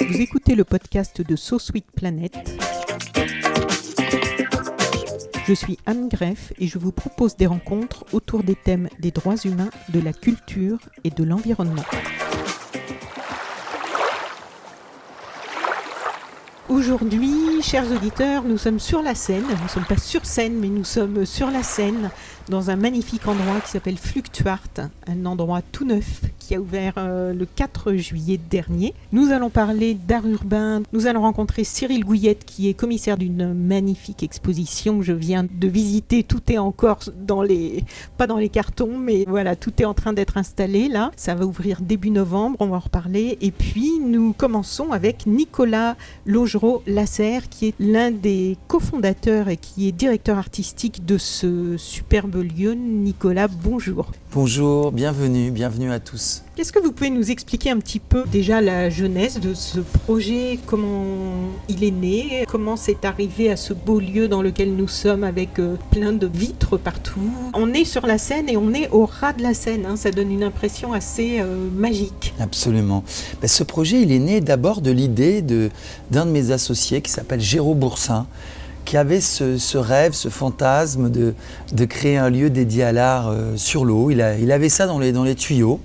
Vous écoutez le podcast de So Sweet Planet. Je suis Anne Greff et je vous propose des rencontres autour des thèmes des droits humains, de la culture et de l'environnement. Aujourd'hui, chers auditeurs, nous sommes sur la Seine. Nous ne sommes pas sur scène, mais nous sommes sur la Seine, dans un magnifique endroit qui s'appelle Fluctuart, un endroit tout neuf qui a ouvert le 4 juillet dernier. Nous allons parler d'art urbain. Nous allons rencontrer Cyril Gouillette, qui est commissaire d'une magnifique exposition que je viens de visiter. Tout est encore pas dans les cartons, mais voilà, tout est en train d'être installé là. Ça va ouvrir début novembre, on va en reparler. Et puis, nous commençons avec Nicolas Laugereau-Lasserre, qui est l'un des cofondateurs et qui est directeur artistique de ce superbe lieu. Nicolas, bonjour. Bonjour, bienvenue à tous. Est-ce que vous pouvez nous expliquer un petit peu déjà la genèse de ce projet, comment il est né, comment c'est arrivé à ce beau lieu dans lequel nous sommes avec plein de vitres partout. On est sur la Seine et on est au ras de la Seine, hein, ça donne une impression assez magique. Absolument. Ce projet, il est né d'abord de l'idée d'un de mes associés qui s'appelle Géraud Boursin, qui avait ce rêve, ce fantasme de créer un lieu dédié à l'art sur l'eau. Il avait ça dans les tuyaux.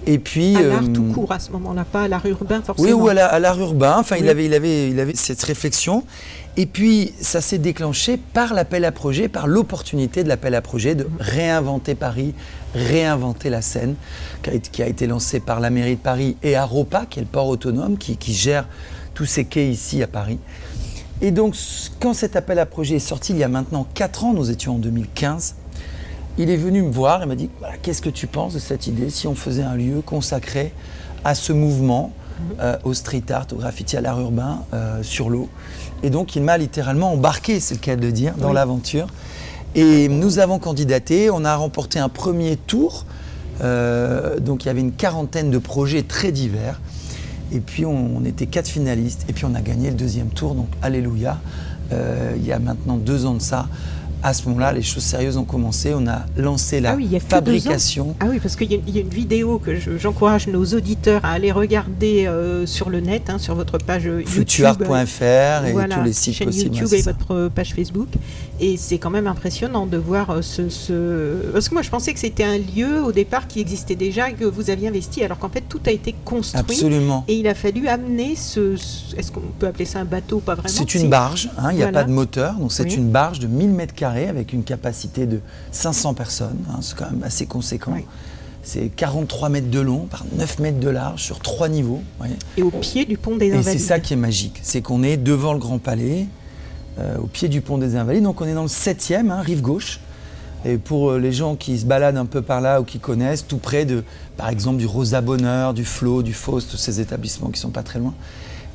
Et puis, à l'art tout court à ce moment-là, pas à l'art urbain forcément. Oui, ou à l'art urbain. Enfin, oui. il avait cette réflexion. Et puis, ça s'est déclenché par l'appel à projet, par l'opportunité de l'appel à projet de réinventer Paris, réinventer la Seine, qui a été lancé par la mairie de Paris et Aropa, qui est le port autonome, qui gère tous ces quais ici à Paris. Et donc, quand cet appel à projet est sorti, il y a maintenant 4 ans, nous étions en 2015, il est venu me voir et m'a dit voilà, « Qu'est-ce que tu penses de cette idée si on faisait un lieu consacré à ce mouvement, au street art, au graffiti, à l'art urbain, sur l'eau ?» Et donc, il m'a littéralement embarqué, c'est le cas de le dire, dans l'aventure. Et nous avons candidaté, on a remporté un premier tour. Donc, il y avait une 40aine de projets très divers. Et puis, on était 4 finalistes. Et puis, on a gagné le 2e tour. Donc, alléluia. Il y a maintenant 2 ans de ça. À ce moment-là, les choses sérieuses ont commencé. On a lancé la fabrication. Ah oui, parce qu'il y a une vidéo que j'encourage nos auditeurs à aller regarder sur le net, sur votre page YouTube. Fluctuart.fr et tous les sites chaîne possibles. YouTube et votre page Facebook. Et c'est quand même impressionnant de voir Parce que moi, je pensais que c'était un lieu, au départ, qui existait déjà, que vous aviez investi, alors qu'en fait, tout a été construit. Absolument. Et il a fallu amener Est-ce qu'on peut appeler ça un bateau? Pas vraiment. C'est une barge, il n'y a pas de moteur. Donc, c'est une barge de 1000 mètres carrés avec une capacité de 500 personnes. C'est quand même assez conséquent. Oui. C'est 43 mètres de long par 9 mètres de large sur 3 niveaux. Et au pied du pont des Invalides. Et c'est ça qui est magique. C'est qu'on est devant le Grand Palais, au pied du pont des Invalides. Donc on est dans le 7e, rive gauche. Et pour les gens qui se baladent un peu par là ou qui connaissent, tout près par exemple, du Rosa Bonheur, du Flo, du Faust, tous ces établissements qui ne sont pas très loin.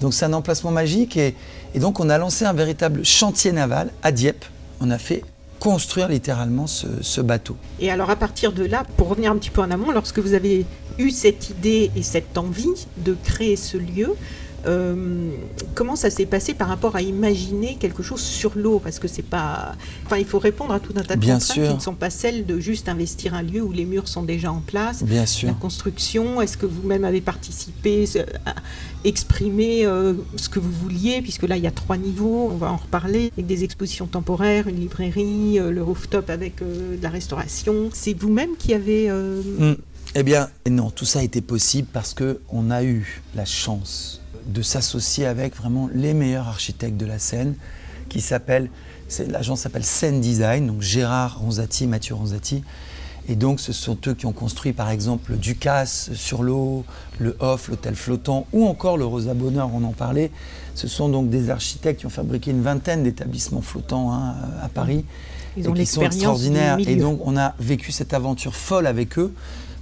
Donc c'est un emplacement magique. Et donc on a lancé un véritable chantier naval à Dieppe. On a fait construire littéralement ce bateau. Et alors à partir de là, pour revenir un petit peu en amont, lorsque vous avez eu cette idée et cette envie de créer ce lieu, comment ça s'est passé par rapport à imaginer quelque chose sur l'eau? Parce que c'est pas... Enfin, il faut répondre à tout un tas de contraintes qui ne sont pas celles de juste investir un lieu où les murs sont déjà en place. Bien sûr. La construction, est-ce que vous-même avez participé à exprimer ce que vous vouliez? Puisque là, il y a 3 niveaux, on va en reparler, avec des expositions temporaires, une librairie, le rooftop avec de la restauration. C'est vous-même qui avez... Eh bien, non, tout ça a été possible parce qu'on a eu la chance de s'associer avec vraiment les meilleurs architectes de la Seine, l'agence s'appelle Seine Design, donc Gérard Ronzati, Mathieu Ronzati. Et donc, ce sont eux qui ont construit, par exemple, le Ducasse sur l'eau, le Hof, l'hôtel flottant, ou encore le Rosa Bonheur, on en parlait. Ce sont donc des architectes qui ont fabriqué une 20aine d'établissements flottants à Paris, Ils ont qui sont extraordinaires. Et donc, on a vécu cette aventure folle avec eux,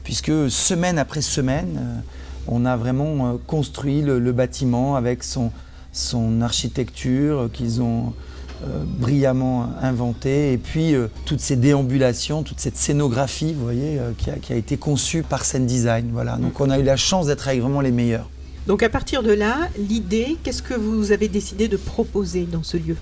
puisque semaine après semaine, on a vraiment construit le bâtiment avec son architecture qu'ils ont brillamment inventée, et puis toutes ces déambulations, toute cette scénographie, vous voyez, qui a été conçue par Seine Design. Voilà. Donc on a eu la chance d'être avec vraiment les meilleurs. Donc à partir de là, l'idée, qu'est-ce que vous avez décidé de proposer dans ce lieu?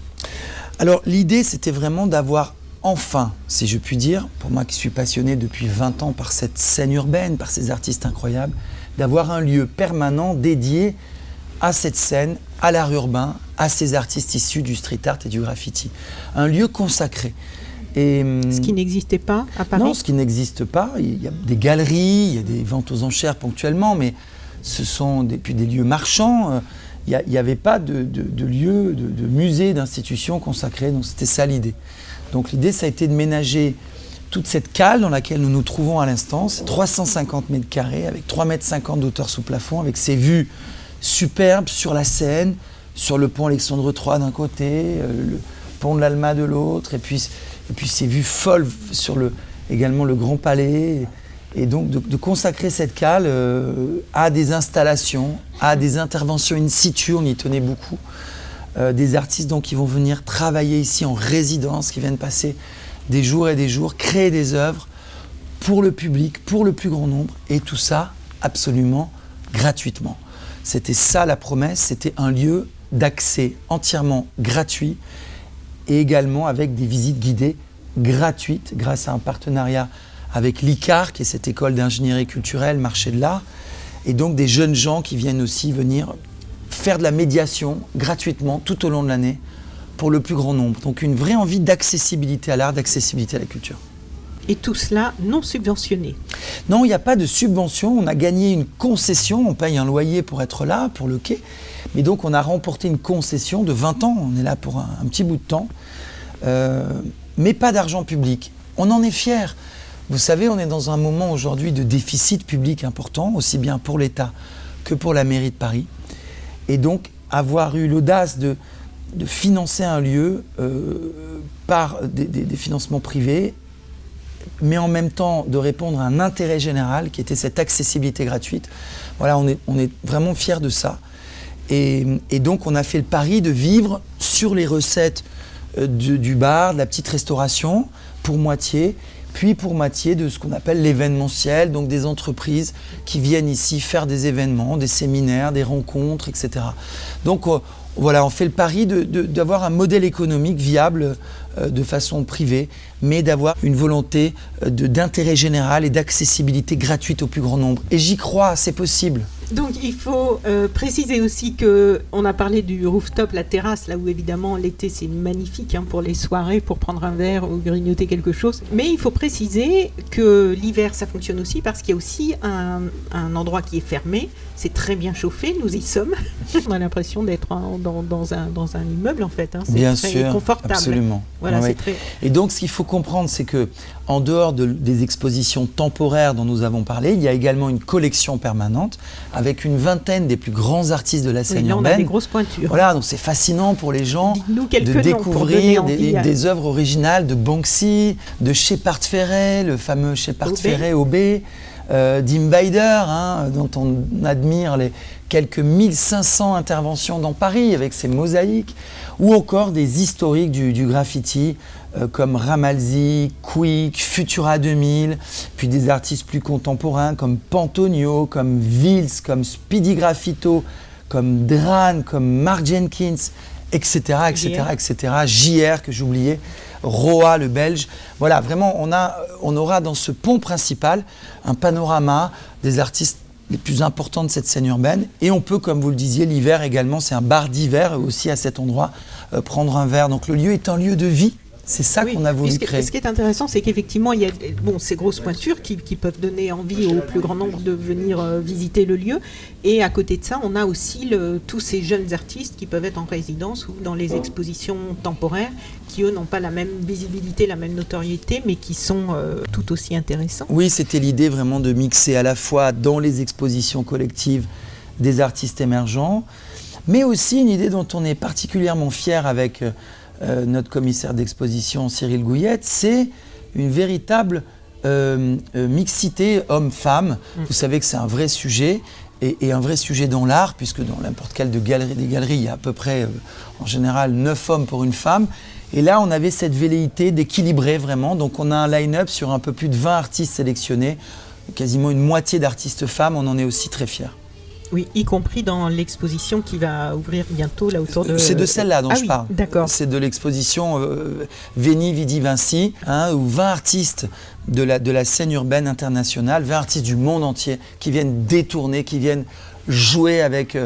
Alors l'idée, c'était vraiment d'avoir enfin, si je puis dire, pour moi qui suis passionné depuis 20 ans par cette scène urbaine, par ces artistes incroyables, d'avoir un lieu permanent dédié à cette scène, à l'art urbain, à ces artistes issus du street art et du graffiti. Un lieu consacré. Et, ce qui n'existait pas à Paris? Non, ce qui n'existe pas. Il y a des galeries, il y a des ventes aux enchères ponctuellement, mais ce sont des lieux marchands. Il n'y avait pas de lieu, de musée, d'institution consacré. Donc c'était ça l'idée. Donc l'idée, ça a été de ménager toute cette cale dans laquelle nous nous trouvons à l'instant. C'est 350 mètres carrés avec 3,50 m d'auteur sous plafond, avec ses vues superbes sur la Seine, sur le pont Alexandre III d'un côté, le pont de l'Alma de l'autre, et puis ces vues folles sur également le Grand Palais. Et donc de consacrer cette cale à des installations, à des interventions in situ, on y tenait beaucoup. Des artistes donc, qui vont venir travailler ici en résidence, qui viennent passer des jours et des jours, créer des œuvres pour le public, pour le plus grand nombre, et tout ça absolument gratuitement. C'était ça la promesse, c'était un lieu d'accès entièrement gratuit et également avec des visites guidées gratuites grâce à un partenariat avec l'ICAR, qui est cette école d'ingénierie culturelle, marché de l'art, et donc des jeunes gens qui viennent aussi venir faire de la médiation gratuitement tout au long de l'année pour le plus grand nombre. Donc une vraie envie d'accessibilité à l'art, d'accessibilité à la culture. Et tout cela non subventionné? Non, il n'y a pas de subvention. On a gagné une concession. On paye un loyer pour être là, pour le quai. Mais donc on a remporté une concession de 20 ans. On est là pour un petit bout de temps. Mais pas d'argent public. On en est fiers. Vous savez, on est dans un moment aujourd'hui de déficit public important, aussi bien pour l'État que pour la mairie de Paris. Et donc, avoir eu l'audace de financer un lieu par des financements privés, mais en même temps de répondre à un intérêt général qui était cette accessibilité gratuite. Voilà, on est vraiment fiers de ça. Et donc, on a fait le pari de vivre sur les recettes du bar, de la petite restauration, pour moitié, puis pour moitié de ce qu'on appelle l'événementiel, donc des entreprises qui viennent ici faire des événements, des séminaires, des rencontres, etc. Donc voilà, on fait le pari d'avoir un modèle économique viable de façon privée, mais d'avoir une volonté d'intérêt général et d'accessibilité gratuite au plus grand nombre. Et j'y crois, c'est possible. Donc il faut préciser aussi qu'on a parlé du rooftop, la terrasse, là où évidemment l'été c'est magnifique pour les soirées, pour prendre un verre ou grignoter quelque chose. Mais il faut préciser que l'hiver ça fonctionne aussi parce qu'il y a aussi un endroit qui est fermé, c'est très bien chauffé, nous y sommes. On a l'impression d'être dans un immeuble en fait, c'est bien très sûr, confortable. Absolument. Voilà, ouais. c'est très... Et donc ce qu'il faut comprendre, c'est que en dehors des expositions temporaires dont nous avons parlé, il y a également une collection permanente avec une vingtaine des plus grands artistes de la scène urbaine. On a des grosses pointures. Voilà, donc c'est fascinant pour les gens de découvrir des œuvres originales de Banksy, de Shepard Fairey, le fameux Shepard Fairey Obé, d'Im Beider, dont on admire les quelques 1500 interventions dans Paris avec ses mosaïques, ou encore des historiques du graffiti comme Ramalzi, Quick, Futura 2000, puis des artistes plus contemporains comme Pantonio, comme Vils, comme Speedy Graffito, comme Dran, comme Mark Jenkins, etc., etc., etc., JR que j'oubliais, Roa le Belge. Voilà, vraiment, on aura dans ce pont principal un panorama des artistes les plus importants de cette scène urbaine. Et on peut, comme vous le disiez, l'hiver également, c'est un bar d'hiver aussi à cet endroit, prendre un verre. Donc le lieu est un lieu de vie. C'est ça qu'on a voulu créer. Ce qui est intéressant, c'est qu'effectivement, il y a ces grosses pointures qui peuvent donner envie au plus grand nombre de venir visiter le lieu. Et à côté de ça, on a aussi tous ces jeunes artistes qui peuvent être en résidence ou dans les expositions temporaires, qui eux n'ont pas la même visibilité, la même notoriété, mais qui sont tout aussi intéressants. Oui, c'était l'idée vraiment de mixer à la fois dans les expositions collectives des artistes émergents, mais aussi une idée dont on est particulièrement fier avec notre commissaire d'exposition Cyril Gouillette, c'est une véritable mixité homme-femme. Vous savez que c'est un vrai sujet et un vrai sujet dans l'art, puisque dans n'importe quelle des galeries, il y a à peu près en général 9 hommes pour une femme. Et là, on avait cette velléité d'équilibrer vraiment. Donc on a un line-up sur un peu plus de 20 artistes sélectionnés, quasiment une moitié d'artistes femmes, on en est aussi très fiers. Oui, y compris dans l'exposition qui va ouvrir bientôt là autour de... C'est de celle-là dont je parle. D'accord. C'est de l'exposition Veni Vidi Vinci, où 20 artistes de la scène urbaine internationale, 20 artistes du monde entier qui viennent détourner, qui viennent jouer avec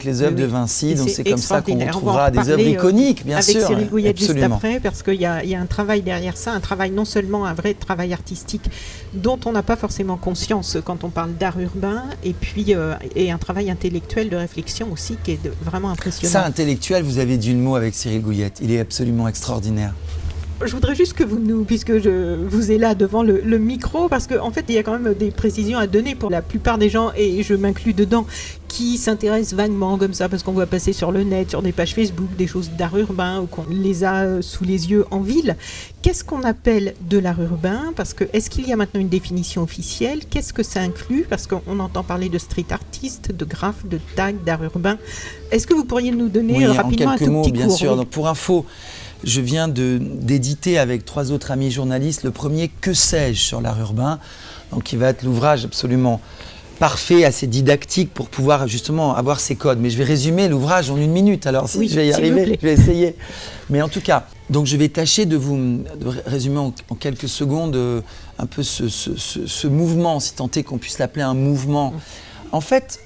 les œuvres de Vinci. Donc c'est comme ça qu'on retrouvera des œuvres iconiques, bien sûr. Avec Cyril Gouillet juste absolument. après, parce qu'il y a un travail derrière ça, un travail non seulement un vrai travail artistique dont on n'a pas forcément conscience quand on parle d'art urbain, et puis et un travail intellectuel de réflexion aussi qui est vraiment impressionnant. Ça, intellectuel, vous avez dit le mot avec Cyril Gouillet. Il est absolument extraordinaire. Je voudrais juste que puisque je vous ai là devant le micro, parce qu'en fait, il y a quand même des précisions à donner pour la plupart des gens, et je m'inclus dedans, qui s'intéressent vaguement comme ça, parce qu'on voit passer sur le net, sur des pages Facebook, des choses d'art urbain, ou qu'on les a sous les yeux en ville. Qu'est-ce qu'on appelle de l'art urbain ? Parce que, est-ce qu'il y a maintenant une définition officielle ? Qu'est-ce que ça inclut ? Parce qu'on entend parler de street artist, de graphe, de tag, d'art urbain. Est-ce que vous pourriez nous donner rapidement un tout petit cours ? Bien sûr. Donc, pour info, je viens d'éditer avec 3 autres amis journalistes le premier Que sais-je sur l'art urbain, donc qui va être l'ouvrage absolument parfait, assez dictique pour pouvoir justement avoir ces codes. Mais je vais résumer l'ouvrage en 1 minute, alors si je vais y arriver, je vais essayer. Mais en tout cas, donc je vais tâcher de résumer en quelques secondes un peu ce mouvement, si tant est qu'on puisse l'appeler un mouvement. En fait,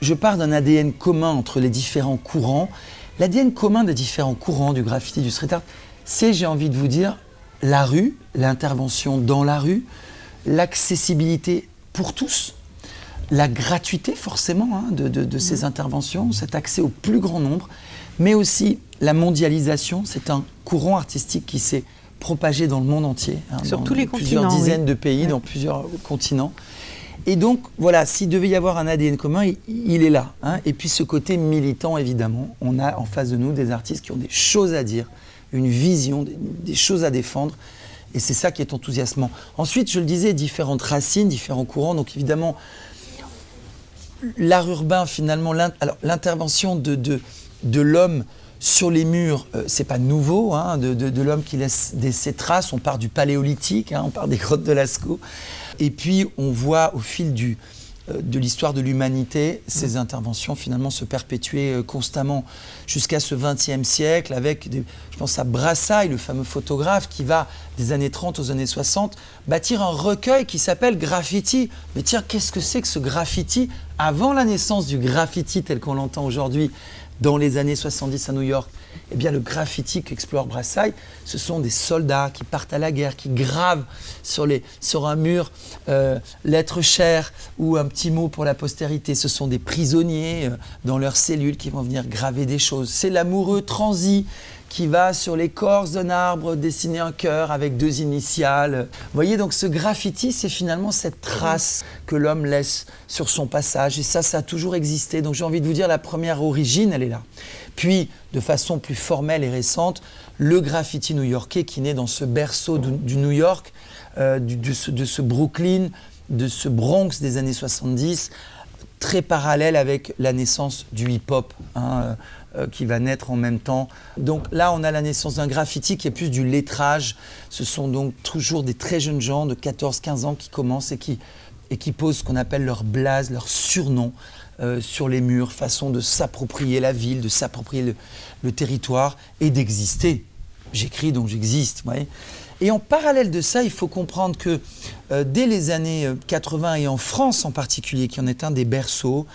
je pars d'un ADN commun entre les différents courants. L'ADN commun des différents courants du graffiti, du street art, c'est, j'ai envie de vous dire, la rue, l'intervention dans la rue, l'accessibilité pour tous, la gratuité forcément de ces interventions, cet accès au plus grand nombre, mais aussi la mondialisation. C'est un courant artistique qui s'est propagé dans le monde entier, sur tous les plusieurs dizaines de pays, dans plusieurs continents. Et donc, voilà, s'il devait y avoir un ADN commun, il est là. Et puis ce côté militant, évidemment, on a en face de nous des artistes qui ont des choses à dire, une vision, des choses à défendre. Et c'est ça qui est enthousiasmant. Ensuite, je le disais, différentes racines, différents courants. Donc évidemment, l'art urbain, finalement, l'intervention de l'homme sur les murs, c'est pas nouveau, de l'homme qui laisse ses traces. On part du paléolithique, on part des grottes de Lascaux. Et puis, on voit au fil de l'histoire de l'humanité, ces interventions finalement se perpétuer constamment jusqu'à ce XXe siècle avec, je pense à Brassailles, le fameux photographe qui va des années 30 aux années 60 bâtir un recueil qui s'appelle Graffiti. Mais tiens, qu'est-ce que c'est que ce graffiti ? Avant la naissance du graffiti tel qu'on l'entend aujourd'hui, dans les années 70 à New York, eh bien le graffiti qu'explore Brassailles, ce sont des soldats qui partent à la guerre, qui gravent sur un mur lettres chères ou un petit mot pour la postérité. Ce sont des prisonniers dans leurs cellules qui vont venir graver des choses. C'est l'amoureux transi qui va sur l'écorce d'un arbre dessiner un cœur avec 2 initiales. Vous voyez, donc ce graffiti, c'est finalement cette trace que l'homme laisse sur son passage. Et ça a toujours existé. Donc j'ai envie de vous dire, la première origine, elle est là. Puis, de façon plus formelle et récente, le graffiti new-yorkais qui naît dans ce berceau du New York, de ce Brooklyn, de ce Bronx des années 70, très parallèle avec la naissance du hip-hop, qui va naître en même temps. Donc là, on a la naissance d'un graffiti qui est plus du lettrage. Ce sont donc toujours des très jeunes gens de 14-15 ans qui commencent et qui posent ce qu'on appelle leur blaze, leur surnom sur les murs, façon de s'approprier la ville, de s'approprier le territoire et d'exister. J'écris donc j'existe. Vous voyez. Et en parallèle de ça, il faut comprendre que dès les années 80 et en France en particulier, qui en est un des berceaux,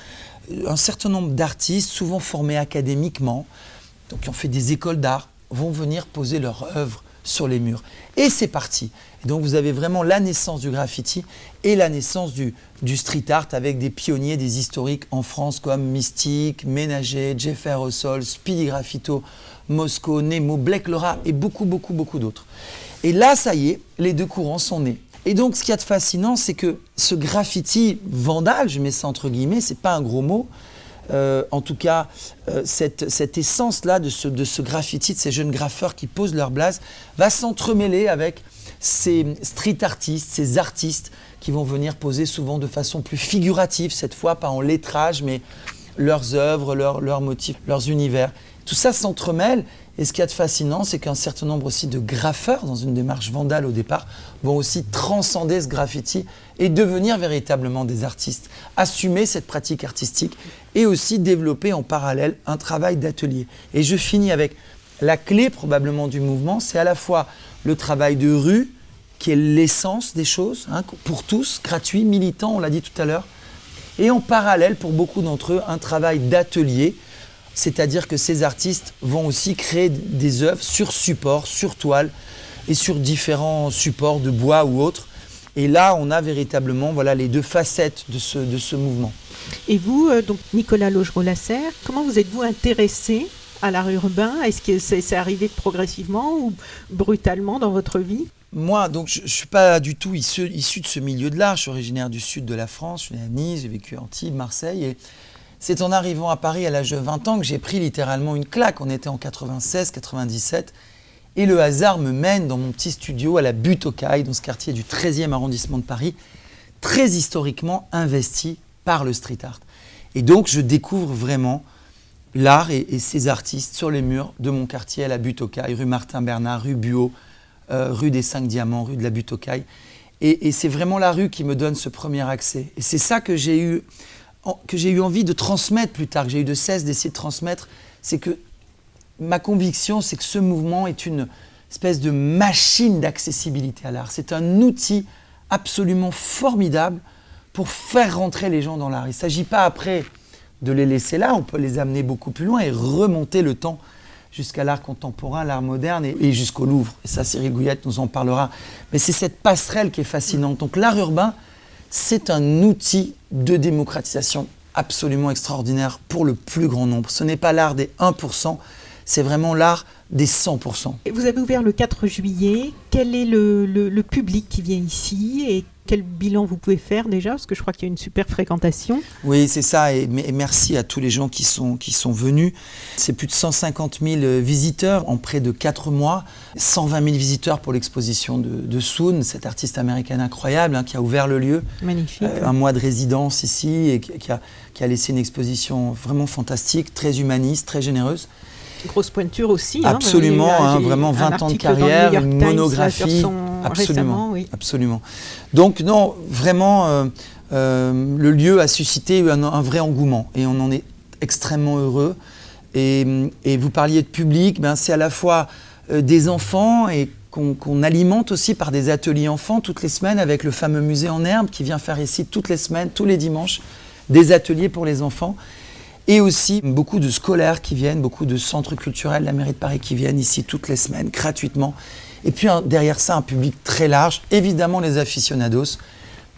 un certain nombre d'artistes, souvent formés académiquement, donc qui ont fait des écoles d'art, vont venir poser leur œuvre sur les murs. Et c'est parti. Et donc vous avez vraiment la naissance du graffiti et la naissance du street art avec des pionniers, des historiques en France comme Mystique, Ménager, Jeff Aerosol, Speedy Graffito, Mosco, Nemo, Blake Laura et beaucoup d'autres. Et là, ça y est, les 2 courants sont nés. Et donc, ce qu'il y a de fascinant, c'est que ce graffiti vandale, je mets ça entre guillemets, c'est pas un gros mot, en tout cas, cette essence-là de ce graffiti, de ces jeunes graffeurs qui posent leur blaze, va s'entremêler avec ces street artistes, ces artistes qui vont venir poser souvent de façon plus figurative, cette fois pas en lettrage, mais leurs œuvres, leurs motifs, leurs univers. Tout ça s'entremêle Et ce qu'il y a de fascinant, c'est qu'un certain nombre aussi de graffeurs, dans une démarche vandale au départ, vont aussi transcender ce graffiti et devenir véritablement des artistes, assumer cette pratique artistique et aussi développer en parallèle un travail d'atelier. Et je finis avec la clé probablement du mouvement, c'est à la fois le travail de rue, qui est l'essence des choses, pour tous, gratuit, militant, on l'a dit tout à l'heure, et en parallèle, pour beaucoup d'entre eux, un travail d'atelier, c'est-à-dire que ces artistes vont aussi créer des œuvres sur support, sur toile et sur différents supports de bois ou autres. Et là, on a véritablement les deux facettes de ce mouvement. Et vous, donc Nicolas Laugereau-Lasserre, comment vous êtes-vous intéressé à l'art urbain? Est-ce que c'est arrivé progressivement ou brutalement dans votre vie? Moi, donc, je ne suis pas du tout issu de ce milieu de l'art. Je suis originaire du sud de la France, je suis né à Nice, j'ai vécu à Antibes, Marseille. Et c'est en arrivant à Paris à l'âge de 20 ans que j'ai pris littéralement une claque. On était en 96, 97. Et le hasard me mène dans mon petit studio à la Butte aux Cailles, dans ce quartier du 13e arrondissement de Paris, très historiquement investi par le street art. Et donc, je découvre vraiment l'art et ses artistes sur les murs de mon quartier à la Butte aux Cailles, rue Martin-Bernard, rue Buot, rue des 5 Diamants, rue de la Butte aux Cailles. Et c'est vraiment la rue qui me donne ce premier accès. Et c'est ça que j'ai eu envie de transmettre plus tard, que j'ai eu de cesse d'essayer de transmettre. C'est que ma conviction, c'est que ce mouvement est une espèce de machine d'accessibilité à l'art. C'est un outil absolument formidable pour faire rentrer les gens dans l'art. Il ne s'agit pas après de les laisser là, on peut les amener beaucoup plus loin et remonter le temps jusqu'à l'art contemporain, l'art moderne et jusqu'au Louvre. Et ça, Cyril Gouillette nous en parlera. Mais c'est cette passerelle qui est fascinante. Donc l'art urbain, c'est un outil de démocratisation absolument extraordinaire pour le plus grand nombre. Ce n'est pas l'art des 1%, c'est vraiment l'art des 100%. Vous avez ouvert le 4 juillet. Quel est le public qui vient ici et quel bilan vous pouvez faire déjà? Parce que je crois qu'il y a une super fréquentation. Oui, c'est ça. Et merci à tous les gens qui sont venus. C'est plus de 150 000 visiteurs en près de 4 mois. 120 000 visiteurs pour l'exposition de Soon, cette artiste américaine incroyable qui a ouvert le lieu. Magnifique. Un mois de résidence ici et qui a laissé une exposition vraiment fantastique, très humaniste, très généreuse. Grosse pointure aussi. Absolument, vraiment 20 ans de carrière, une monographie. Absolument, oui. Absolument. Donc non, vraiment, le lieu a suscité un vrai engouement et on en est extrêmement heureux. Et vous parliez de public, c'est à la fois des enfants et qu'on alimente aussi par des ateliers enfants toutes les semaines avec le fameux musée en herbe qui vient faire ici toutes les semaines, tous les dimanches, des ateliers pour les enfants. Et aussi beaucoup de scolaires qui viennent, beaucoup de centres culturels de la mairie de Paris qui viennent ici toutes les semaines, gratuitement. Et puis derrière ça, un public très large, évidemment les aficionados,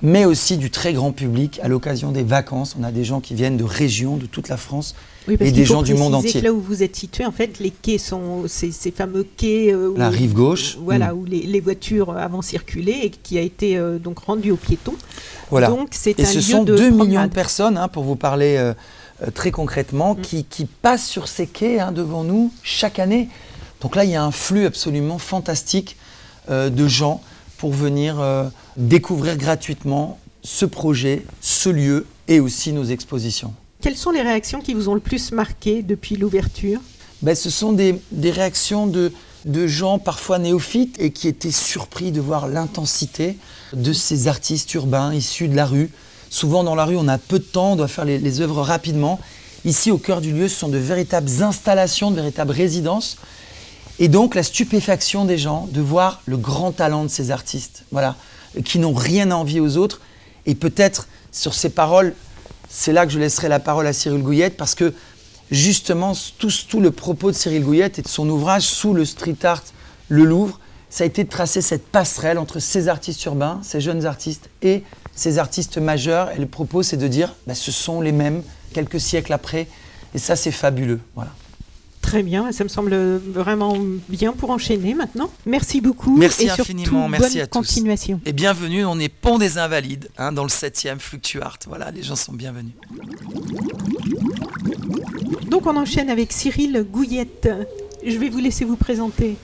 mais aussi du très grand public à l'occasion des vacances. On a des gens qui viennent de régions, de toute la France, et des gens du monde entier. Que là où vous êtes situé, en fait, les quais sont ces fameux quais... la rive gauche. Où les voitures avant circulaient et qui a été donc rendu aux piétons. Voilà. Donc c'est et un ce lieu sont de 2 promenade. millions de personnes, pour vous parler... très concrètement, qui passent sur ces quais devant nous chaque année. Donc là, il y a un flux absolument fantastique de gens pour venir découvrir gratuitement ce projet, ce lieu et aussi nos expositions. Quelles sont les réactions qui vous ont le plus marqué depuis l'ouverture? Ce sont des réactions de gens parfois néophytes et qui étaient surpris de voir l'intensité de ces artistes urbains issus de la rue. Souvent dans la rue, on a peu de temps, on doit faire les œuvres rapidement. Ici, au cœur du lieu, ce sont de véritables installations, de véritables résidences. Et donc, la stupéfaction des gens de voir le grand talent de ces artistes, qui n'ont rien à envier aux autres. Et peut-être, sur ces paroles, c'est là que je laisserai la parole à Cyril Gouillette, parce que justement, tout le propos de Cyril Gouillette et de son ouvrage, Sous le street art, le Louvre, ça a été de tracer cette passerelle entre ces artistes urbains, ces jeunes artistes et ces artistes majeurs. Et le propos, c'est de dire, ce sont les mêmes, quelques siècles après. Et ça, c'est fabuleux. Voilà. Très bien, ça me semble vraiment bien pour enchaîner maintenant. Merci beaucoup. Merci et infiniment, surtout, merci bonne à tous. Continuation. Et bienvenue, on est Pont des Invalides, dans le 7e Fluctuart. Voilà, les gens sont bienvenus. Donc on enchaîne avec Cyril Gouillette. Je vais vous laisser vous présenter.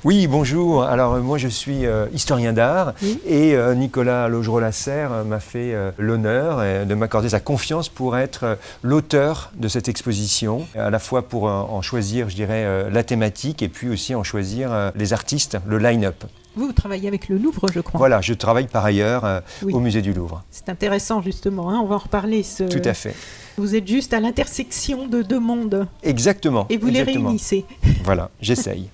Oui, bonjour. Alors moi je suis historien d'art et Nicolas Laugereau-Lasserre m'a fait l'honneur de m'accorder sa confiance pour être l'auteur de cette exposition, à la fois pour en choisir, je dirais, la thématique et puis aussi en choisir les artistes, le line-up. Vous travaillez avec le Louvre, je crois. Voilà, je travaille par ailleurs au musée du Louvre. C'est intéressant justement, hein, on va en reparler. Tout à fait. Vous êtes juste à l'intersection de deux mondes. Exactement. Et vous les réunissez. Voilà, j'essaye.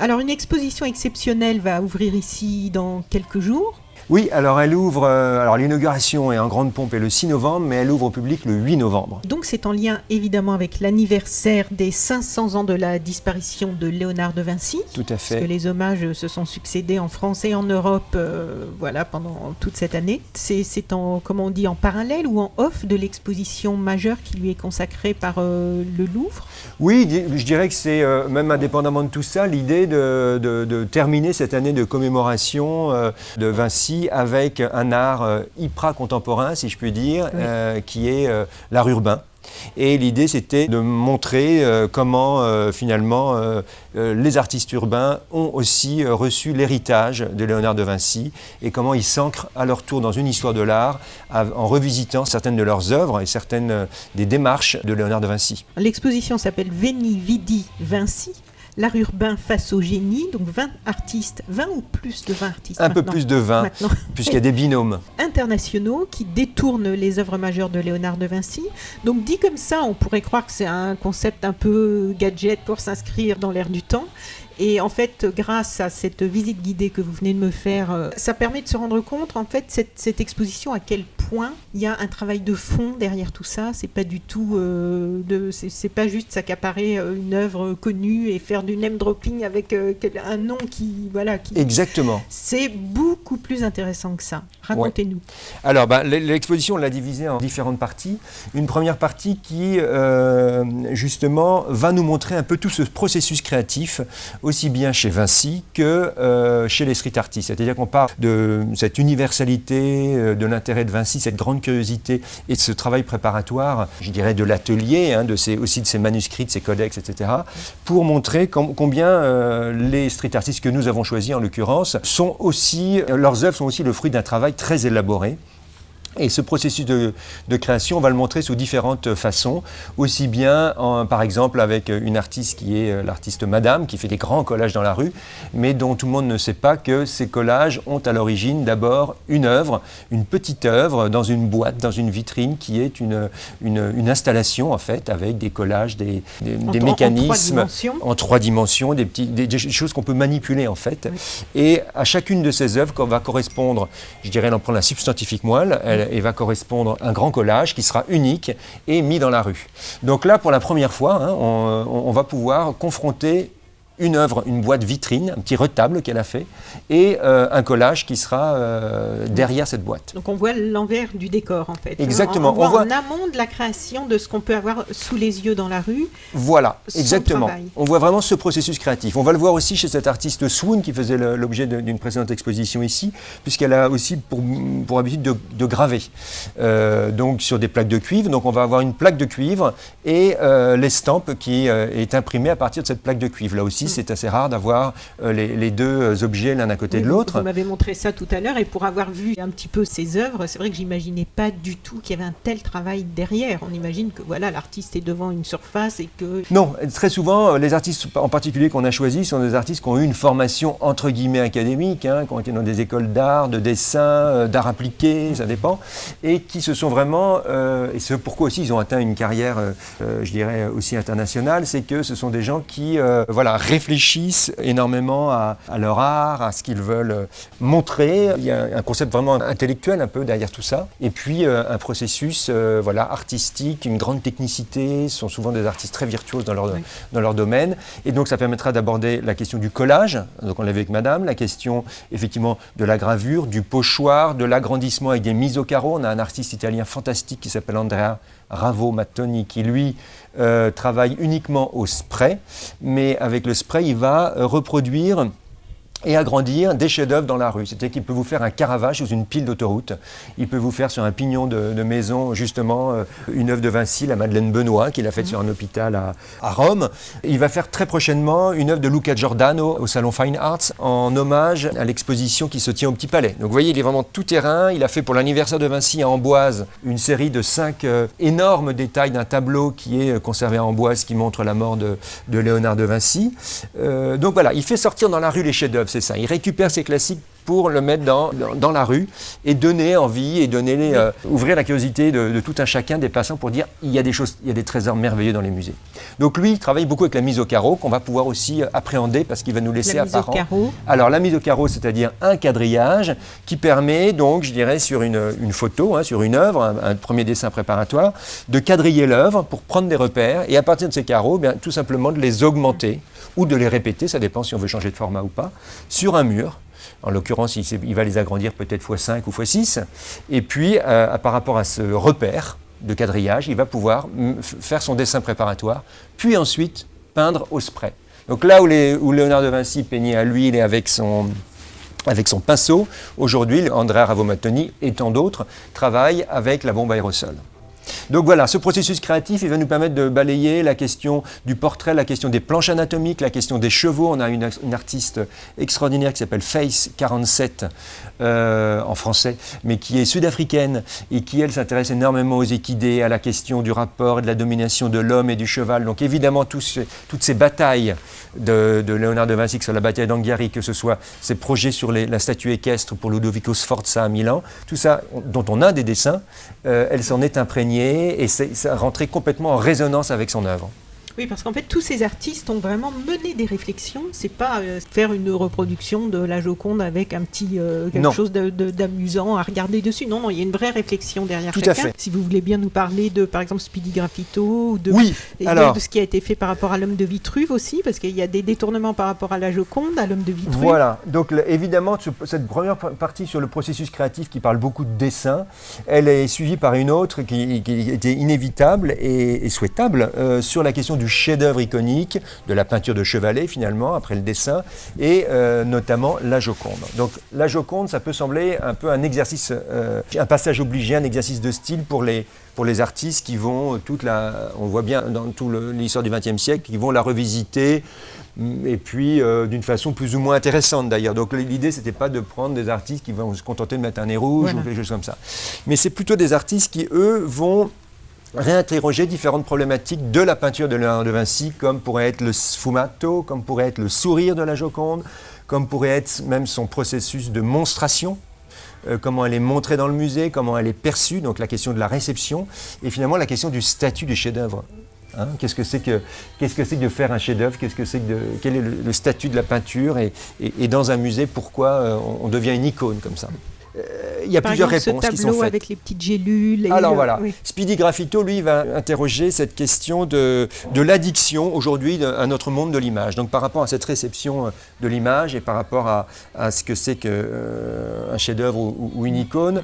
Alors une exposition exceptionnelle va ouvrir ici dans quelques jours. Oui, alors elle ouvre, alors l'inauguration est en grande pompe le 6 novembre, mais elle ouvre au public le 8 novembre. Donc c'est en lien évidemment avec l'anniversaire des 500 ans de la disparition de Léonard de Vinci. Tout à fait. Parce que les hommages se sont succédés en France et en Europe voilà, pendant toute cette année. C'est en, comment on dit, en parallèle ou en off de l'exposition majeure qui lui est consacrée par le Louvre. Oui, je dirais que c'est, même indépendamment de tout ça, l'idée de terminer cette année de commémoration de Vinci avec un art hyper contemporain, si je puis dire, qui est l'art urbain. Et l'idée, c'était de montrer comment, finalement, les artistes urbains ont aussi reçu l'héritage de Léonard de Vinci et comment ils s'ancrent à leur tour dans une histoire de l'art en revisitant certaines de leurs œuvres et certaines des démarches de Léonard de Vinci. L'exposition s'appelle Veni, Vidi, Vinci. L'art urbain face au génie, donc 20 artistes, 20 ou plus de 20 artistes. Un peu plus de 20, puisqu'il y a des binômes. Internationaux qui détournent les œuvres majeures de Léonard de Vinci. Donc dit comme ça, on pourrait croire que c'est un concept un peu gadget pour s'inscrire dans l'air du temps. Et en fait, grâce à cette visite guidée que vous venez de me faire, ça permet de se rendre compte, en fait, cette exposition, à quel point il y a un travail de fond derrière tout ça. C'est pas du tout, c'est pas juste s'accaparer une œuvre connue et faire du name dropping avec un nom qui, voilà. Exactement. C'est beaucoup plus intéressant que ça. Racontez-nous. Ouais. Alors, l'exposition, on l'a divisée en différentes parties. Une première partie qui, justement, va nous montrer un peu tout ce processus créatif, aussi bien chez Vinci que chez les street artistes. C'est-à-dire qu'on parle de cette universalité, de l'intérêt de Vinci, cette grande curiosité et de ce travail préparatoire, je dirais de l'atelier, hein, aussi de ses manuscrits, de ses codex, etc., pour montrer combien les street artistes que nous avons choisis, en l'occurrence, leurs œuvres sont aussi le fruit d'un travail très élaboré. Et ce processus de création, on va le montrer sous différentes façons, aussi bien par exemple avec une artiste qui est l'artiste Madame, qui fait des grands collages dans la rue, mais dont tout le monde ne sait pas que ces collages ont à l'origine d'abord une œuvre, une petite œuvre dans une boîte, dans une vitrine, qui est une installation en fait, avec des collages, des mécanismes en 3 dimensions, des choses qu'on peut manipuler en fait. Oui. Et à chacune de ces œuvres va correspondre, je dirais, l'on prend la substantifique moelle, et va correspondre un grand collage qui sera unique et mis dans la rue. Donc là, pour la première fois, hein, on va pouvoir confronter une œuvre, une boîte vitrine, un petit retable qu'elle a fait, et un collage qui sera derrière cette boîte. Donc on voit l'envers du décor en fait. Exactement. On voit en amont de la création de ce qu'on peut avoir sous les yeux dans la rue. Voilà, exactement. On voit vraiment ce processus créatif. On va le voir aussi chez cette artiste Swoon qui faisait l'objet d'une précédente exposition ici, puisqu'elle a aussi pour habitude de graver. Donc sur des plaques de cuivre. Donc on va avoir une plaque de cuivre et l'estampe qui est imprimée à partir de cette plaque de cuivre. Là aussi, c'est assez rare d'avoir les deux objets l'un à côté de l'autre. Vous m'avez montré ça tout à l'heure et pour avoir vu un petit peu ces œuvres, c'est vrai que j'imaginais pas du tout qu'il y avait un tel travail derrière. On imagine que voilà, l'artiste est devant une surface et que... Non, très souvent, les artistes en particulier qu'on a choisis sont des artistes qui ont eu une formation entre guillemets académique, hein, qui ont été dans des écoles d'art, de dessin, d'art appliqué, ça dépend, et qui se sont vraiment, et c'est pourquoi aussi ils ont atteint une carrière, je dirais, aussi internationale, c'est que ce sont des gens qui, réfléchissent énormément à leur art, à ce qu'ils veulent montrer. Il y a un concept vraiment intellectuel un peu derrière tout ça. Et puis un processus artistique, une grande technicité. Ce sont souvent des artistes très virtuoses dans leur domaine. Et donc ça permettra d'aborder la question du collage, donc on l'a vu avec Madame, la question effectivement de la gravure, du pochoir, de l'agrandissement avec des mises au carreau. On a un artiste italien fantastique qui s'appelle Andrea Ravo Mattoni qui lui travaille uniquement au spray, mais avec le spray il va reproduire et agrandir des chefs-d'œuvre dans la rue. C'est-à-dire qu'il peut vous faire un Caravage sous une pile d'autoroute. Il peut vous faire sur un pignon de maison, justement, une œuvre de Vinci, la Madeleine Benoît, qu'il a faite sur un hôpital à Rome. Il va faire très prochainement une œuvre de Luca Giordano au Salon Fine Arts en hommage à l'exposition qui se tient au Petit Palais. Donc vous voyez, il est vraiment tout terrain. Il a fait pour l'anniversaire de Vinci à Amboise une série de 5 énormes détails d'un tableau qui est conservé à Amboise qui montre la mort de Léonard de Vinci. Donc voilà, il fait sortir dans la rue les chefs-d'œuvre. C'est ça, il récupère ces classiques pour le mettre dans la rue et donner envie et ouvrir la curiosité de tout un chacun des passants pour dire il y a des choses, il y a des trésors merveilleux dans les musées. Donc lui, il travaille beaucoup avec la mise au carreau qu'on va pouvoir aussi appréhender parce qu'il va nous laisser apparent. La mise au carreau. Alors la mise au carreau, c'est-à-dire un quadrillage qui permet donc, je dirais, sur une photo, sur une œuvre, un premier dessin préparatoire, de quadriller l'œuvre pour prendre des repères et à partir de ces carreaux, bien, tout simplement de les augmenter ou de les répéter, ça dépend si on veut changer de format ou pas, sur un mur. En l'occurrence, il va les agrandir peut-être x5 ou x6. Et puis, par rapport à ce repère de quadrillage, il va pouvoir faire son dessin préparatoire, puis ensuite peindre au spray. Donc là où Léonard de Vinci peignait à l'huile et avec son pinceau, aujourd'hui, Andrea Ravomattoni et tant d'autres travaillent avec la bombe aérosol. Donc voilà, ce processus créatif, il va nous permettre de balayer la question du portrait, la question des planches anatomiques, la question des chevaux. On a une artiste extraordinaire qui s'appelle Face 47 en français, mais qui est sud-africaine et qui, elle, s'intéresse énormément aux équidés, à la question du rapport et de la domination de l'homme et du cheval. Donc évidemment, toutes ces batailles de Léonard de Vinci, que ce soit la bataille d'Anghiari, que ce soit ses projets sur la statue équestre pour Ludovico Sforza à Milan, tout ça, dont on a des dessins, elle s'en est imprégnée et ça rentrait complètement en résonance avec son œuvre. Oui, parce qu'en fait, tous ces artistes ont vraiment mené des réflexions. C'est pas faire une reproduction de la Joconde avec un petit quelque chose d'amusant à regarder dessus. Non, non, il y a une vraie réflexion derrière Tout chacun. à fait. Si vous voulez bien nous parler de, par exemple, Speedy Graffito ou de ce qui a été fait par rapport à l'homme de Vitruve aussi, parce qu'il y a des détournements par rapport à la Joconde, à l'homme de Vitruve. Voilà. Donc évidemment, cette première partie sur le processus créatif qui parle beaucoup de dessin, elle est suivie par une autre qui était inévitable et souhaitable sur la question du chef-d'œuvre iconique, de la peinture de chevalet finalement, après le dessin, et notamment la Joconde. Donc la Joconde, ça peut sembler un peu un exercice, un passage obligé, un exercice de style pour les artistes qui vont on voit bien dans toute l'histoire du XXe siècle, qui vont la revisiter, et puis d'une façon plus ou moins intéressante d'ailleurs. Donc l'idée, c'était pas de prendre des artistes qui vont se contenter de mettre un nez rouge ou quelque chose comme ça. Mais c'est plutôt des artistes qui, eux, vont réinterroger différentes problématiques de la peinture de Léonard de Vinci, comme pourrait être le sfumato, comme pourrait être le sourire de la Joconde, comme pourrait être même son processus de monstration, comment elle est montrée dans le musée, comment elle est perçue, donc la question de la réception, et finalement la question du statut du chef-d'œuvre. Qu'est-ce que c'est que de faire un chef-d'œuvre? Quel est le statut de la peinture et dans un musée, pourquoi on devient une icône comme ça? Il y a plusieurs réponses qui sont faites. Ce tableau avec les petites gélules. Alors voilà, Speedy Graffito, lui, va interroger cette question de l'addiction aujourd'hui à notre monde de l'image. Donc par rapport à cette réception de l'image et par rapport à ce que c'est qu'un chef-d'œuvre ou une icône,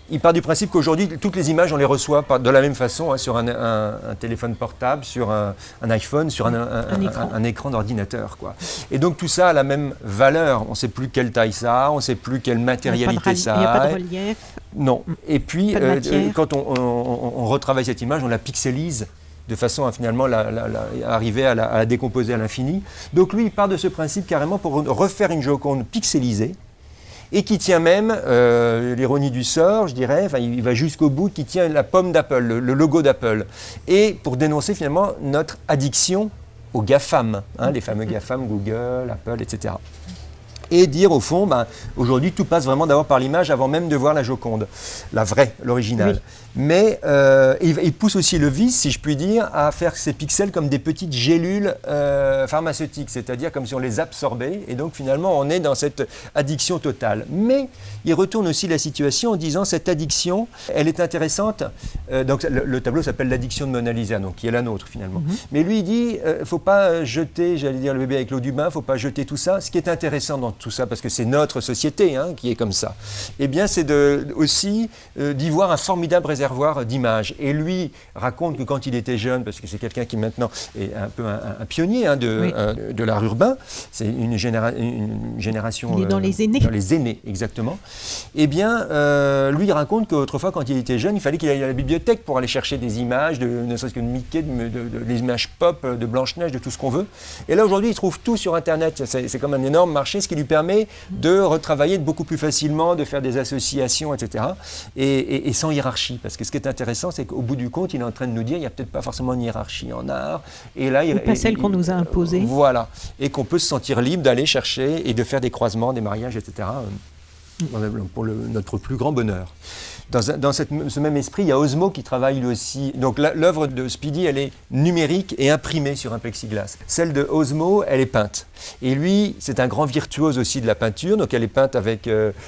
il part du principe qu'aujourd'hui, toutes les images, on les reçoit de la même façon, sur un téléphone portable, sur un iPhone, sur un écran d'ordinateur, quoi. Et donc tout ça a la même valeur. On ne sait plus quelle taille ça a, on ne sait plus quelle matérialité ça a. Il n'y a pas de relief. Non. Et puis, quand on retravaille cette image, on la pixelise de façon à finalement arriver à la décomposer à l'infini. Donc lui, il part de ce principe carrément pour refaire une Joconde pixelisée, et qui tient même, l'ironie du sort, je dirais, il va jusqu'au bout, qui tient la pomme d'Apple, le logo d'Apple, et pour dénoncer finalement notre addiction aux GAFAM, les fameux GAFAM, Google, Apple, etc. Et dire au fond, aujourd'hui tout passe vraiment d'abord par l'image avant même de voir la Joconde, la vraie, l'originale. Oui. Mais il pousse aussi le vice, si je puis dire, à faire ces pixels comme des petites gélules pharmaceutiques, c'est-à-dire comme si on les absorbait, et donc finalement on est dans cette addiction totale. Mais il retourne aussi la situation en disant cette addiction, elle est intéressante. Donc le tableau s'appelle l'addiction de Mona Lisa, donc qui est la nôtre finalement. Mais lui il dit, faut pas jeter, j'allais dire le bébé avec l'eau du bain, faut pas jeter tout ça. Ce qui est intéressant dans tout ça, parce que c'est notre société qui est comme ça, eh bien c'est aussi d'y voir un formidable réservoir réservoir d'images. Et lui raconte que quand il était jeune, parce que c'est quelqu'un qui maintenant est un peu un pionnier de l'art urbain, c'est une génération... Il est dans les aînés. Dans les aînés, exactement. Eh bien, lui, il raconte qu'autrefois, quand il était jeune, il fallait qu'il aille à la bibliothèque pour aller chercher des images, ne serait-ce que de Mickey, des images pop, de Blanche-Neige, de tout ce qu'on veut. Et là, aujourd'hui, il trouve tout sur Internet. C'est comme un énorme marché, ce qui lui permet de retravailler beaucoup plus facilement, de faire des associations, etc. Et sans hiérarchie. Parce que ce qui est intéressant, c'est qu'au bout du compte, il est en train de nous dire qu'il n'y a peut-être pas forcément une hiérarchie en art. Et là, pas celle qu'on nous a imposée. Voilà. Et qu'on peut se sentir libre d'aller chercher et de faire des croisements, des mariages, etc. Pour notre plus grand bonheur. Dans ce même esprit, il y a Osmo qui travaille lui aussi. Donc l'œuvre de Speedy, elle est numérique et imprimée sur un plexiglas. Celle de Osmo, elle est peinte. Et lui, c'est un grand virtuose aussi de la peinture. Donc elle est peinte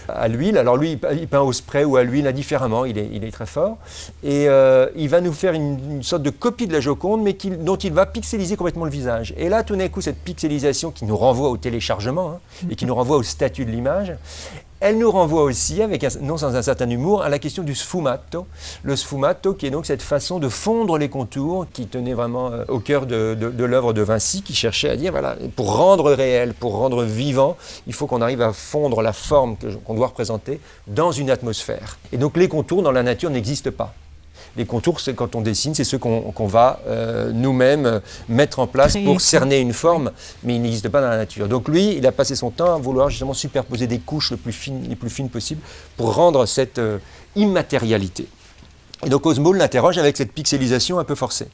à l'huile. Alors lui, il peint au spray ou à l'huile indifféremment. Il est très fort. Et il va nous faire une sorte de copie de la Joconde, mais dont il va pixeliser complètement le visage. Et là, tout d'un coup, cette pixelisation qui nous renvoie au téléchargement et qui nous renvoie au statut de l'image, elle nous renvoie aussi, non sans un certain humour, à la question du sfumato. Le sfumato qui est donc cette façon de fondre les contours qui tenait vraiment au cœur de l'œuvre de Vinci, qui cherchait à dire, voilà, pour rendre réel, pour rendre vivant, il faut qu'on arrive à fondre la forme qu'on doit représenter dans une atmosphère. Et donc les contours dans la nature n'existent pas. Les contours, c'est quand on dessine, c'est ceux qu'on va nous-mêmes mettre en place pour cerner une forme, mais ils n'existent pas dans la nature. Donc lui, il a passé son temps à vouloir justement superposer des couches les plus fines possibles pour rendre cette immatérialité. Et donc Osmo l'interroge avec cette pixelisation un peu forcée.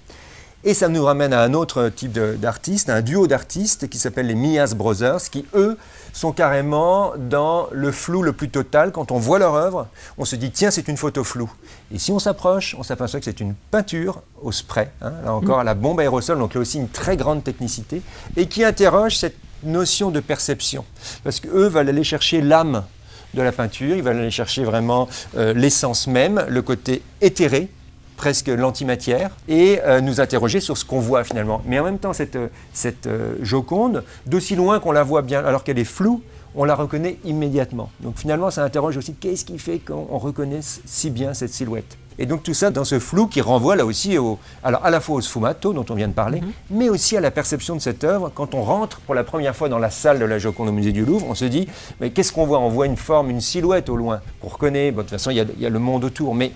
Et ça nous ramène à un autre type d'artiste, un duo d'artistes qui s'appelle les Mias Brothers, qui eux sont carrément dans le flou le plus total. Quand on voit leur œuvre, on se dit tiens, c'est une photo floue. Et si on s'approche, on s'aperçoit que c'est une peinture au spray, là encore à la bombe aérosol, donc là aussi une très grande technicité, et qui interroge cette notion de perception. Parce qu'eux veulent aller chercher l'âme de la peinture, ils veulent aller chercher vraiment l'essence même, le côté éthéré, presque l'antimatière, et nous interroger sur ce qu'on voit finalement. Mais en même temps, cette Joconde, d'aussi loin qu'on la voit bien, alors qu'elle est floue, on la reconnaît immédiatement. Donc finalement, ça interroge aussi qu'est-ce qui fait qu'on reconnaisse si bien cette silhouette. Et donc tout ça dans ce flou qui renvoie là aussi alors à la fois au sfumato dont on vient de parler, mais aussi à la perception de cette œuvre. Quand on rentre pour la première fois dans la salle de la Joconde au musée du Louvre, on se dit, mais qu'est-ce qu'on voit? On voit une forme, une silhouette au loin. On reconnaît, de toute façon, il y a le monde autour, mais